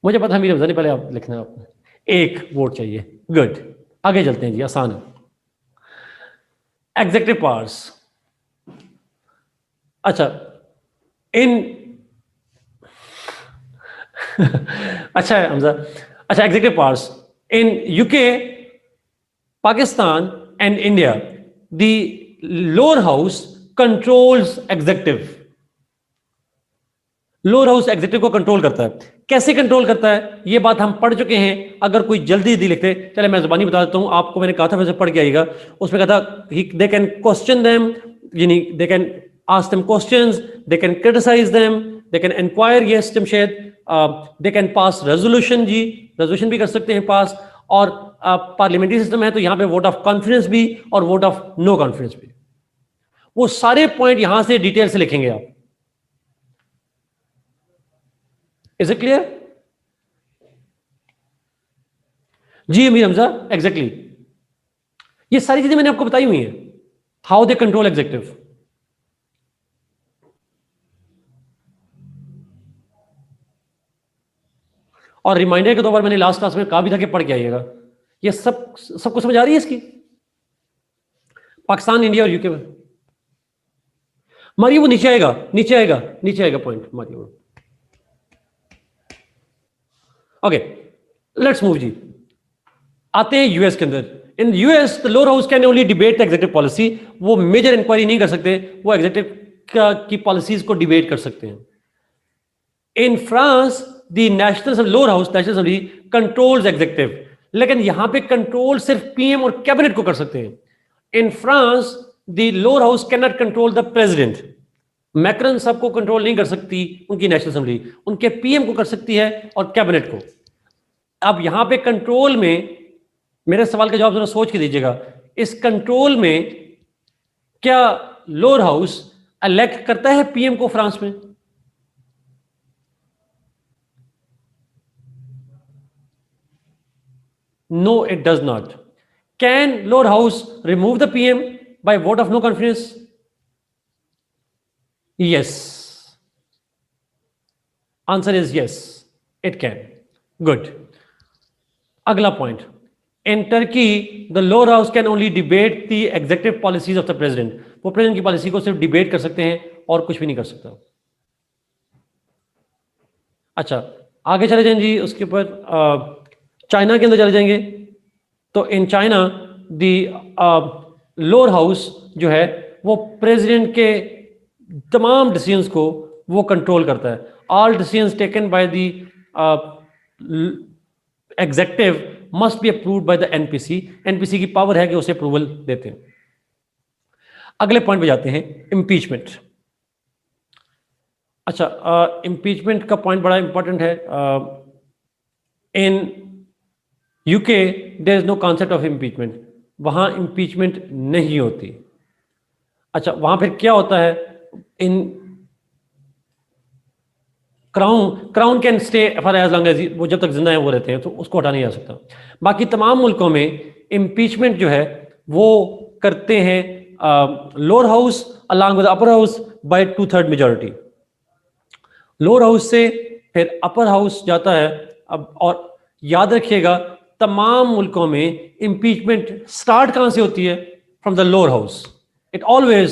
मुझे पता है, मीर हमजा, पहले आप लिखना है आपने। 1 वोट चाहिए। गुड, आगे चलते हैं जी, आसान है। Executive powers. अच्छा, इन अच्छा है हमजा। अच्छा, executive powers in UK, Pakistan and India, the lower house controls executive. Lower house executive को कंट्रोल करता है। कैसे कंट्रोल करता है ये बात हम पढ़ चुके हैं। अगर कोई जल्दी जल्दी लिखते, चले मैं जुबानी बता देता हूं आपको। मैंने कहा था वैसे पढ़ के आइएगा। उसमें कहा था दे कैन क्वेश्चन देम, यानी they can ask them questions, they can criticise them, they can inquire, yes Jamshed, they can pass resolution, जी रेजोल्यूशन भी कर सकते हैं पास। और पार्लियामेंट्री सिस्टम है तो यहां पे वोट ऑफ कॉन्फिडेंस भी और वोट ऑफ नो कॉन्फिडेंस भी। वो सारे पॉइंट यहां से डिटेल से लिखेंगे आप। Is it clear? Ji Amir Hamza, exactly. ये सारी चीजें मैंने आपको बताई हुई हैं, हाउ दे कंट्रोल एग्जेक्टिव। और रिमाइंडर के तौर पर मैंने लास्ट क्लास में कहा भी था कि पढ़ के आइएगा। ये सबको समझ आ रही है इसकी? पाकिस्तान, इंडिया और यूके में मारिए, वो नीचे आएगा, नीचे आएगा, नीचे आएगा पॉइंट, मारिए वो। ओके, लेट्स मूव जी। आते हैं यूएस के अंदर। इन US the lower house can only debate executive policy. वो मेजर इंक्वायरी नहीं कर सकते, वो एग्जीक्यूटिव की पॉलिसीज को डिबेट कर सकते हैं। In France the national lower house, National assembly controls executive, लेकिन यहां पे कंट्रोल सिर्फ पीएम और कैबिनेट को कर सकते हैं। In France the lower house can not control the president. Macron साहब को कंट्रोल नहीं कर सकती उनकी नेशनल असेंबली, उनके पीएम को कर सकती है और कैबिनेट को। अब यहां पे कंट्रोल में, मेरे सवाल का जवाब जरा सोच के दीजिएगा, इस कंट्रोल में क्या लोअर हाउस इलेक्ट करता है पीएम को फ्रांस में? No, it does not. Can lower house remove the PM by vote of no confidence? Yes, answer is yes, it can. Good. अगला point, in Turkey the lower house can only debate the executive policies of the president. वो president की policy को सिर्फ debate कर सकते हैं और कुछ भी नहीं कर सकता। अच्छा, आगे चले जाएं जी, उसके ऊपर चाइना के अंदर चले जाएंगे। तो इन चाइना द लोअर हाउस जो है वो प्रेसिडेंट के तमाम डिसीजंस को वो कंट्रोल करता है। All decisions taken by the executive must be approved by the NPC. NPC की पावर है कि उसे अप्रूवल देते हैं। अगले पॉइंट पे जाते हैं, इम्पीचमेंट। अच्छा, इम्पीचमेंट का पॉइंट बड़ा इंपॉर्टेंट है। In UK there is no concept of impeachment, वहां इम्पीचमेंट नहीं होती। अच्छा, वहां फिर क्या होता है? In crown can stay for as long as, वो जब तक जिंदा है वो रहते हैं, तो उसको हटा नहीं जा सकता। बाकी तमाम मुल्कों में इम्पीचमेंट जो है वो करते हैं lower house along with upper house by 2/3 majority. Lower house से फिर अपर हाउस जाता है। अब और याद रखिएगा, तमाम मुल्कों में इम्पीचमेंट स्टार्ट कहां से होती है? From the lower house. It always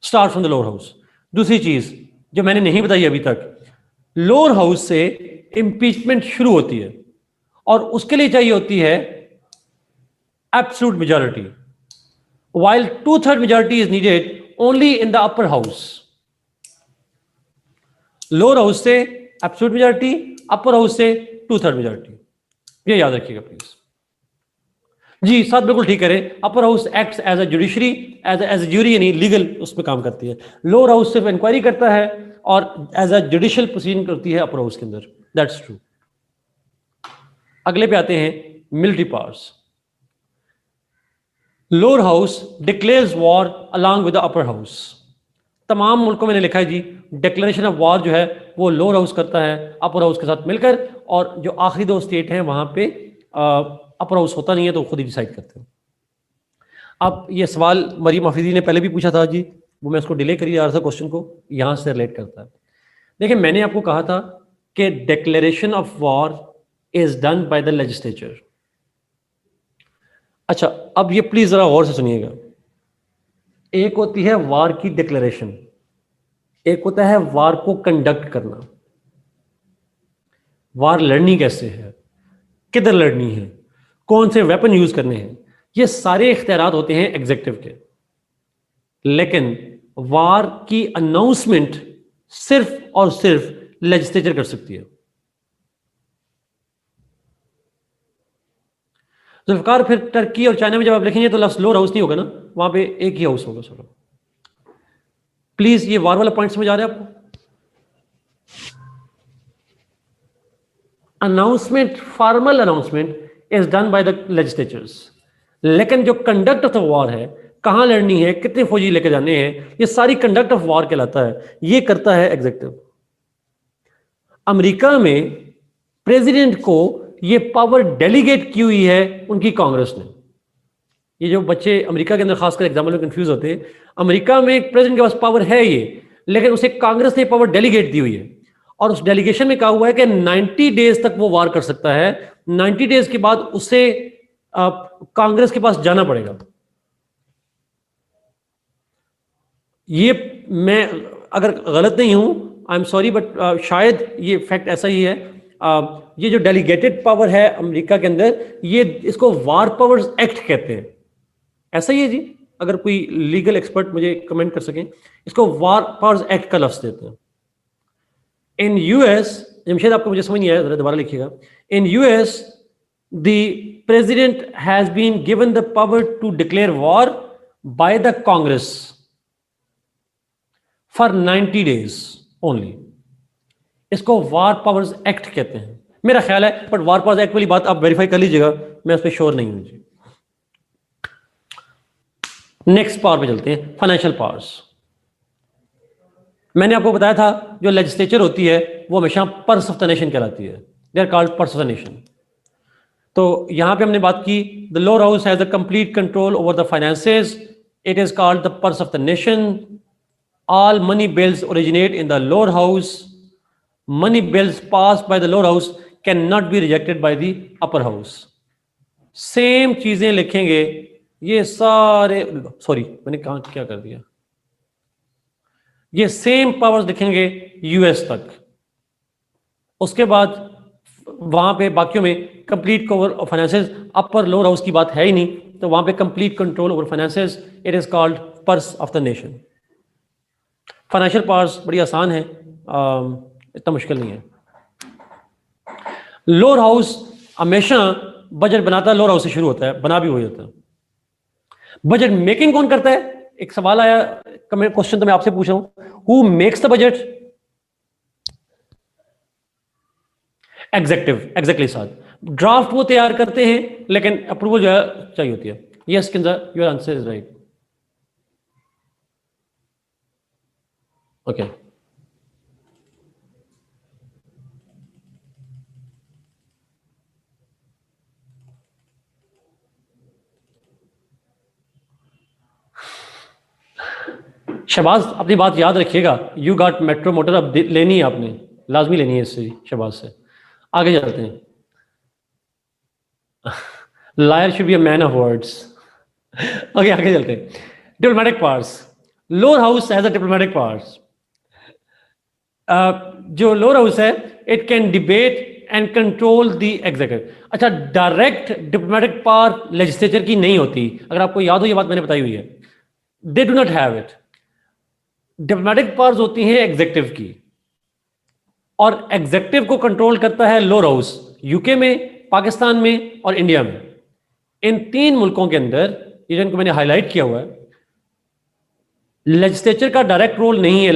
start from the lower house. दूसरी चीज जो मैंने नहीं बताई अभी तक, लोअर हाउस से इंपीचमेंट शुरू होती है और उसके लिए चाहिए होती है absolute majority, while 2/3 majority is needed only in the upper house. Lower house से एब्सोल्यूट मेजॉरिटी, अपर हाउस से 2/3 मेजॉरिटी, ये याद रखिएगा प्लीज जी। साथ बिल्कुल ठीक करें, upper house acts as a judiciary, as a jury, यानी लीगल उसमें काम करती है। लोअर हाउस सिर्फ इंक्वायरी करता है और एज अ जुडिशियल प्रोसीडिंग करती है अपर हाउस के अंदर। That's true. अगले पे आते हैं, military powers. Lower house declares war along with the upper house. तमाम मुल्कों में लिखा है जी, डिक्लेरेशन ऑफ वॉर जो है वो लोअर हाउस करता है अपर हाउस के साथ मिलकर, और जो आखिरी दो स्टेट हैं वहां पे अपर हाउस होता नहीं है, तो खुद ही डिसाइड करते हैं। अब ये सवाल मरीम अफरीदी ने पहले भी पूछा था जी, वो मैं उसको डिले करी जा रहा था, क्वेश्चन को यहां से रिलेट करता है। देखिए, मैंने आपको कहा था कि declaration of war is done by the legislature. अच्छा, अब ये प्लीज जरा गौर से सुनिएगा। एक होती है वार की डिक्लेरेशन, एक होता है वार को कंडक्ट करना। वार लड़नी कैसे है, किधर लड़नी है, कौन से वेपन यूज करने हैं, ये सारे इख्तियारात होते हैं एग्जीक्यूटिव के। लेकिन वार की अनाउंसमेंट सिर्फ और सिर्फ लेजिस्लेचर कर सकती है। जुल्फकार, फिर टर्की और चाइना में जब आप लिखेंगे तो लफ्ज लोअर हाउस नहीं होगा ना, वहां पे एक ही हाउस होगा। सर प्लीज ये वार वाला पॉइंट समझ आ रहा है आपको? Announcement, formal announcement is done by the legislatures, लेकिन जो कंडक्ट ऑफ द वॉर है, कहां लड़नी है, कितने फौजी लेकर जाने हैं, ये सारी कंडक्ट ऑफ वॉर कहलाता है, ये करता है एग्जीक्यूटिव। अमेरिका में प्रेसिडेंट को ये पावर डेलीगेट की हुई है उनकी कांग्रेस ने। ये जो बच्चे अमेरिका के अंदर खासकर एग्जाम्पल में कंफ्यूज होते हैं, अमेरिका में प्रेसिडेंट के पास पावर है ये, लेकिन उसे कांग्रेस ने पावर डेलीगेट दी हुई है, और उस डेलीगेशन में कहा हुआ है कि 90 डेज तक वो वार कर सकता है। 90 डेज के बाद उसे कांग्रेस के पास जाना पड़ेगा। ये मैं अगर गलत नहीं हूं, आई एम सॉरी, बट शायद ये फैक्ट ऐसा ही है। ये जो डेलीगेटेड पावर है अमेरिका के अंदर, ये इसको वार पावर्स एक्ट कहते हैं। ऐसा ही है जी, अगर कोई लीगल एक्सपर्ट मुझे कमेंट कर सकें, इसको वार पावर्स एक्ट का लफ्ज देते हैं। इन यूएस, जमशेद आपको मुझे समझ नहीं आया, जरा दोबारा लिखिएगा। In US the president has been given the power to declare war by the congress for 90 days only. इसको वार पावर्स एक्ट कहते हैं, मेरा ख्याल है, बट वार पावर्स एक्ट वाली बात आप वेरीफाई कर लीजिएगा, मैं उस पर श्योर नहीं हूं जी। नेक्स्ट पावर पे चलते हैं, फाइनेंशियल पावर्स। मैंने आपको बताया था जो लेजिस्लेचर होती है वो हमेशा पर्स ऑफ द नेशन कहलाती है, they are called purse of the nation. तो यहां पे हमने बात की, the lower house has the complete control over the finances, it is called the purse of the nation. All money bills originate in the lower house, money bills pass by the lower house can not be rejected by the upper house. Same चीजें लिखेंगे ये सारे, sorry मैंने कहा क्या कर दिया, ये सेम पावर्स दिखेंगे यूएस तक। उसके बाद वहां पे बाकियों में complete cover of finances, upper lower house की बात है ही नहीं, तो वहां पे complete control over finances, it is called purse of the nation. Financial powers बड़ी आसान है, इतना मुश्किल नहीं है। लोअर हाउस हमेशा बजट बनाता है, लोअर हाउस से शुरू होता है, बना भी हो जाता है। बजट मेकिंग कौन करता है? एक सवाल आया, क्वेश्चन तो मैं आपसे पूछ रहा हूं, who makes the budget? Executive, exactly साहब। ड्राफ्ट वो तैयार करते हैं, लेकिन अप्रूवल जो है चाहिए होती है। यस किंजर, your answer is right. Okay, Shahbaz अपनी बात याद रखिएगा, यू गॉट मेट्रो मोटर, अब लेनी है आपने, लाजमी लेनी है इससे शहबाज से। आगे चलते हैं। Lawyer should be a man of words. Okay, आगे चलते हैं। Diplomatic powers, lower house has a diplomatic powers. जो लोअर हाउस है, it can debate and control the executive. अच्छा, डायरेक्ट डिप्लोमेटिक पावर लेजिस्लेचर की नहीं होती, अगर आपको याद हो ये बात मैंने बताई हुई है, they do not have it. Diplomatic powers होती हैं एग्जीक्यूटिव की, और एग्जीक्यूटिव को कंट्रोल करता है लोअर हाउस, यूके में, पाकिस्तान में और इंडिया में। इन तीन मुल्कों के अंदर, ये जिनको मैंने हाईलाइट किया हुआ है, लेजिस्लेचर का डायरेक्ट रोल नहीं है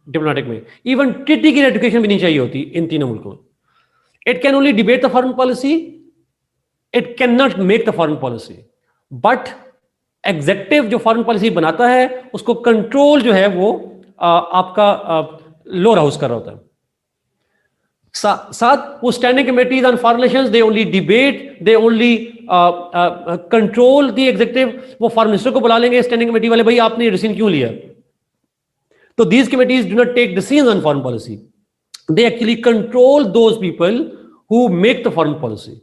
डिप्लोमेटिक में। इवन ट्रीटी की रेटिफिकेशन भी नहीं चाहिए होती इन तीनों मुल्कों में। It can only debate the foreign policy, it can not make the foreign policy, but executive जो फॉरेन पॉलिसी बनाता है उसको कंट्रोल जो है वो आपका लोअर हाउस कर रहा होता है। साथ वो standing committees on foreign relations, they only debate, they only control the executive. वो फॉरेन मिनिस्टर को बुला लेंगे स्टैंडिंग कमेटी वाले, भाई आपने डिसीजन क्यों लिया? तो these committees do not take decisions on foreign policy. They actually control those people who make the foreign policy.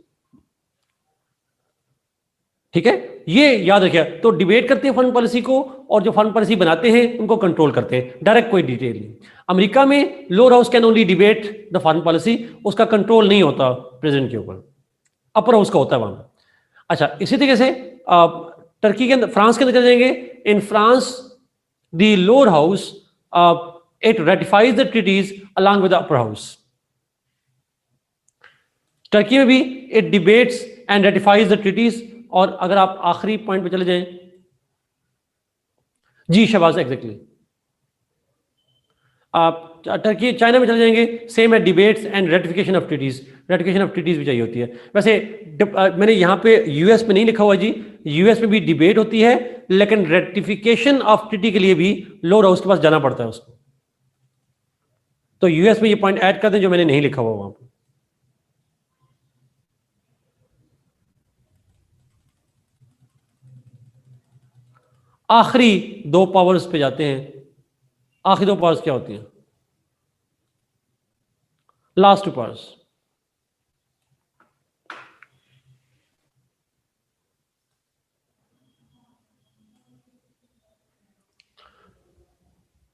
ठीक है, ये याद रखिए। तो डिबेट करते हैं फॉरेन पॉलिसी को, और जो फॉरेन पॉलिसी बनाते हैं उनको कंट्रोल करते हैं, डायरेक्ट कोई डिटेल नहीं। अमेरिका में lower house can only debate the foreign policy, उसका कंट्रोल नहीं होता प्रेसिडेंट के ऊपर, अपर हाउस का होता है वहां। अच्छा, इसी तरीके से टर्की के अंदर, फ्रांस के अंदर चले जाएंगे। इन France the lower house it ratifies the treaties along with the upper house. Turkey में भी it debates and ratifies the treaties। और अगर आप आखिरी पॉइंट पे चले जाएं, जी शहबाज, एग्जैक्टली, आप टर्की चाइना में चले जाएंगे, सेम है, debates and ratification of treaties. Ratification of treaties भी चाहिए होती है। वैसे मैंने यहां पे यूएस में नहीं लिखा हुआ जी, यूएस में भी डिबेट होती है, लेकिन रेटिफिकेशन ऑफ ट्रीटी के लिए भी लोअर हाउस के पास जाना पड़ता है उसको। तो यूएस में ये पॉइंट ऐड कर दें जो मैंने नहीं लिखा हुआ वहां पर। आखिरी दो पावर्स पे जाते हैं। आखिरी दो पावर्स क्या होती हैं? Last two powers.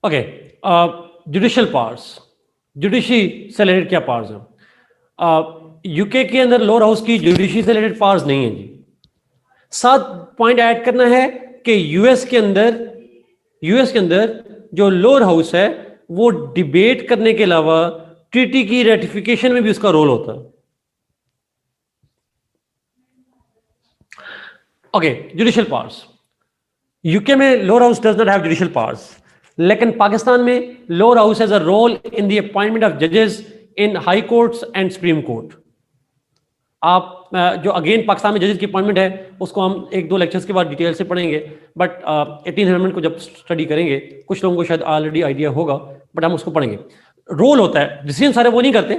Okay, judicial powers, judiciary से रिलेटेड क्या पावर्स हैं? यूके के अंदर लोअर हाउस की जुडिशरी से रिलेटेड पावर्स नहीं है जी। साथ पॉइंट ऐड करना है कि यूएस के अंदर जो लोअर हाउस है वो डिबेट करने के अलावा ट्रीटी की रेटिफिकेशन में भी उसका रोल होता है। Okay, judicial powers. यूके में lower house does not have judicial powers, लेकिन पाकिस्तान में lower house has a role in the appointment of जजेस in high courts and supreme court. आप जो अगेन पाकिस्तान में जजेस की अपॉइंटमेंट है उसको हम एक दो लेक्चर्स के बाद डिटेल से पढ़ेंगे, बट 18th अमेंडमेंट को जब स्टडी करेंगे, कुछ लोगों को शायद ऑलरेडी आइडिया होगा, बट हम उसको पढ़ेंगे। रोल होता है, डिसीजन सारे वो नहीं करते।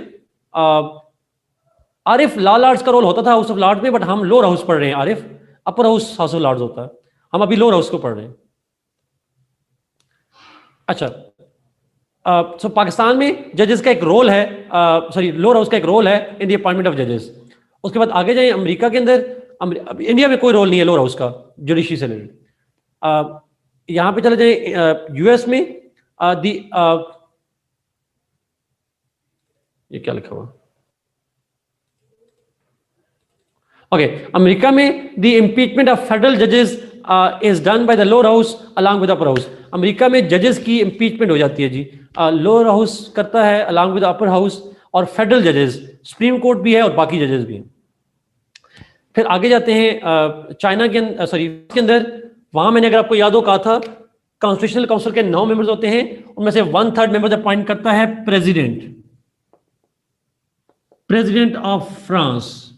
आरिफ लॉ लॉर्ड्स का रोल होता था हाउस ऑफ लॉर्ड्स में, बट हम लोअर हाउस पढ़ रहे हैं। Arif upper house of lords होता है, हम अभी लोअर हाउस को पढ़ रहे हैं। अच्छा, सो पाकिस्तान में जजेस का एक रोल है, सॉरी लोअर हाउस का एक रोल है इन द अपॉइंटमेंट ऑफ जजेस। उसके बाद आगे जाएं, अमेरिका के अंदर, इंडिया में कोई रोल नहीं है लोअर हाउस का जुडिशरी से रिलेटेड। यहां पे चले जाएं यूएस में, ये क्या लिखा हुआ? ओके, अमेरिका में द इम्पीचमेंट ऑफ फेडरल जजेस is done by the lower house along with upper house. America में जजेस की इम्पीचमेंट हो जाती है जी, लोअर हाउस करता है अलॉन्ग विद अपर हाउस, और फेडरल जजेस, सुप्रीम कोर्ट भी है और बाकी जजेस भी हैं। फिर आगे जाते हैं चाइना के अंदर, वहां मैंने अगर आपको याद हो कहा था कॉन्स्टिट्यूशनल काउंसिल के 9 मेंबर्स होते हैं, उनमें से 1/3 मेंबर्स अपॉइंट करता है president of France,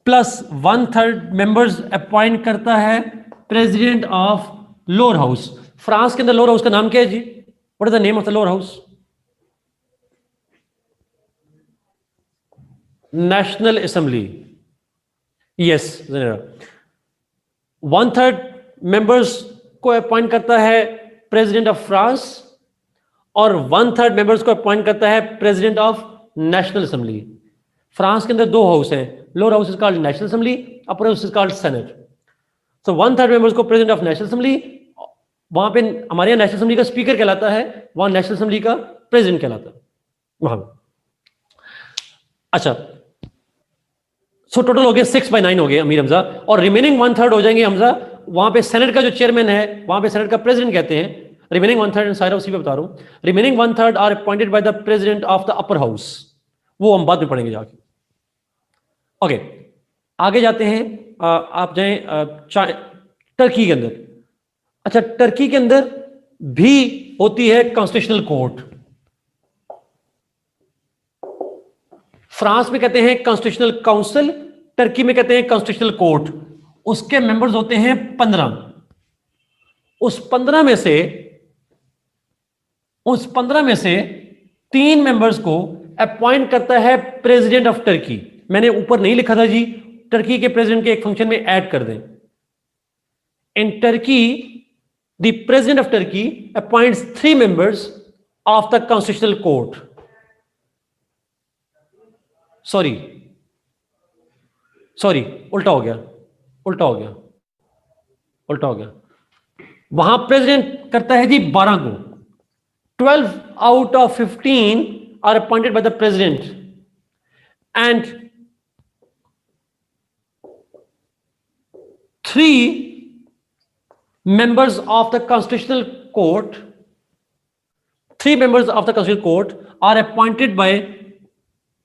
plus 1/3 members appoint करता है president of lower house. France के अंदर लोअर हाउस का नाम क्या है जी? What is the name of the lower house? National Assembly. Yes, 1/3 members को अपॉइंट करता है प्रेसिडेंट ऑफ फ्रांस, और 1/3 मेंबर्स को अपॉइंट करता है president of national assembly. France के अंदर 2 हाउस हैं, lower house is called national assembly, upper house is called senate. So 1/3 members को प्रेसिडेंट ऑफ नेशनल असेंबली, वहां पे हमारे यहाँ नेशनल असेंबली का स्पीकर कहलाता है, वहां नेशनल असेंबली का प्रेसिडेंट कहलाता है वहां। अच्छा, सो टोटल हो गए 6/9 हो गए अमीर हमजा, और रिमेनिंग 1/3 हो जाएंगे हमजा, वहां पे सेनेट का जो चेयरमैन है, वहां पे सेनेट का प्रेसिडेंट कहते हैं। रिमेनिंग 1/3 सारा उसी पे बता रहा हूं। Remaining 1/3 are appointed by the president of the upper house, वो हम बाद में पढ़ेंगे जाके। ओके, आगे जाते हैं, आप जाएं टर्की के अंदर। अच्छा, टर्की के अंदर भी होती है कॉन्स्टिट्यूशनल कोर्ट। फ्रांस में कहते हैं कॉन्स्टिट्यूशनल काउंसिल, टर्की में कहते हैं कॉन्स्टिट्यूशनल कोर्ट। उसके मेंबर्स होते हैं 15। उस 15 में से उस 15 में से 3 मेंबर्स को अपॉइंट करता है प्रेसिडेंट ऑफ टर्की। मैंने ऊपर नहीं लिखा था जी, टर्की के प्रेसिडेंट के एक फंक्शन में ऐड कर दें। इन Turkey the president of Turkey appoints 3 members of the constitutional court. Sorry, उल्टा हो गया। वहां प्रेसिडेंट करता है जी 12 को। 12 out of 15 are appointed by the president, and 3 members of the constitutional court are appointed by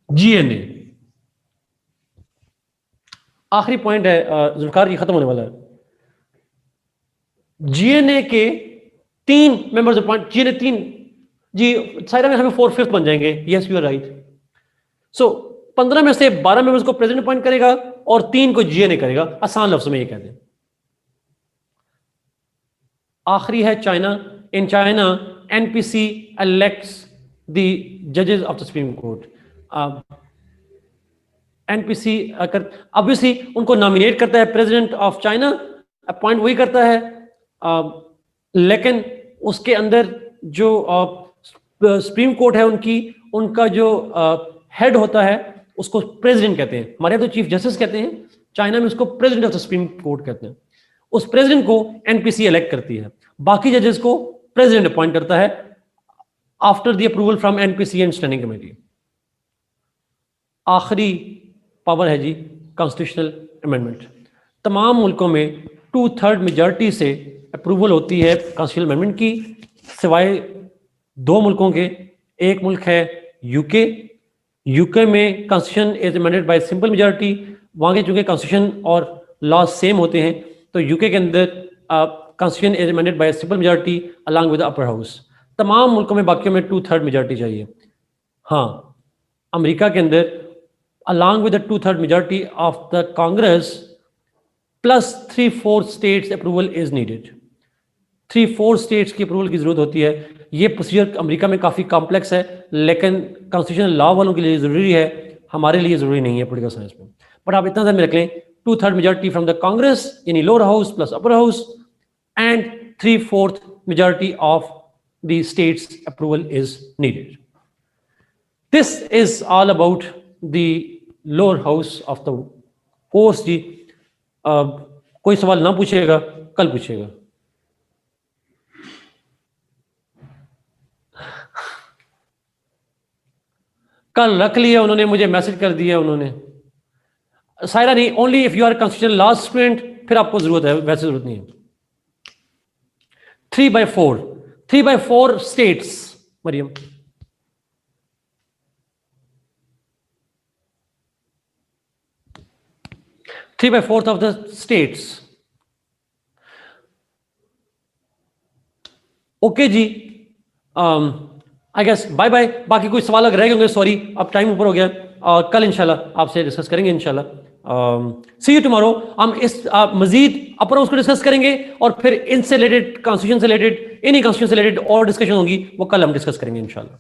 GNA. आखिरी पॉइंट है, जुल्फिकार जी खत्म होने वाला है। GNA के 3 मेंबर्स अपॉइंट, GNA 3 जी, साइरा में हमें 4/5 बन जाएंगे। Yes, you are right. So 15 में से 12 मेंबर्स को प्रेसिडेंट अपॉइंट करेगा और 3 को GNA करेगा। आसान लफ्ज़ में ये कहते हैं। आखिरी है China. In China NPC elects the judges of the Supreme Court. NPC obviously उनको नॉमिनेट करता है प्रेसिडेंट ऑफ चाइना, अपॉइंट वही करता है, लेकिन उसके अंदर जो सुप्रीम कोर्ट है उनका जो हेड होता है उसको प्रेसिडेंट कहते हैं। हमारे यहाँ तो चीफ जस्टिस कहते हैं, चाइना में उसको president of the supreme court कहते हैं। उस प्रेसिडेंट को NPC इलेक्ट करती है, बाकी जजेस को प्रेसिडेंट अपॉइंट करता है after the approval from NPC and standing committee. आखिरी पावर है जी कॉन्स्टिट्यूशनल अमेंडमेंट। तमाम मुल्कों में 2/3 मेजॉरिटी से अप्रूवल होती है कॉन्स्टिट्यूशनल अमेंडमेंट की, सिवाय 2 मुल्कों के। एक मुल्क है यूके में constitution is amended bye simple majority. वहाँ के चूंकि कॉन्स्टिट्यूशन और लॉ सेम होते हैं, तो यूके के अंदर constitution is amended bye simple majority along with the upper house. तमाम मुल्कों में बाकियों में 2/3 मेजॉरिटी चाहिए। हाँ, अमेरिका के अंदर along with the 2/3 majority of the Congress plus 3/4 states approval is needed. 3/4 states की अप्रूवल की जरूरत होती है। ये प्रोसीजर अमेरिका में काफ़ी कॉम्प्लेक्स है, लेकिन कॉन्स्टिट्यूशनल लॉ वालों के लिए ज़रूरी है, हमारे लिए ज़रूरी नहीं है पॉलिटिकल साइंस में। बट आप इतना ध्यान में रख लें, 2/3 मेजॉरिटी फ्रॉम द कांग्रेस यानी lower house plus upper house, and 3/4 majority of the states approval is needed. This is all about the lower house of the course जी। कोई सवाल ना पूछेगा, कल पूछेगा। कल रख लिया उन्होंने, मुझे मैसेज कर दिया उन्होंने। सायरा नहीं, only if you are constitutional law student, फिर आपको जरूरत है, वैसे जरूरत नहीं है। 3/4 states, Mariam. 3/4 of the states. Okay जी, आई गेस बाय बाय। बाकी कोई सवाल अगर रह गए होंगे, सॉरी, अब टाइम ऊपर हो गया, और कल इंशाल्लाह आपसे डिस्कस करेंगे इंशाल्लाह। सी यू टुमारो। हम इस मजीद अपर हाउस को डिस्कस करेंगे, और फिर इनसे रिलेटेड, कॉन्स्टिट्यूशन से रिलेटेड, इन्हीं कॉन्स्टिट्यूशन से रिलेटेड और डिस्कशन होगी, वो कल हम डिस्कस करेंगे इंशाल्लाह।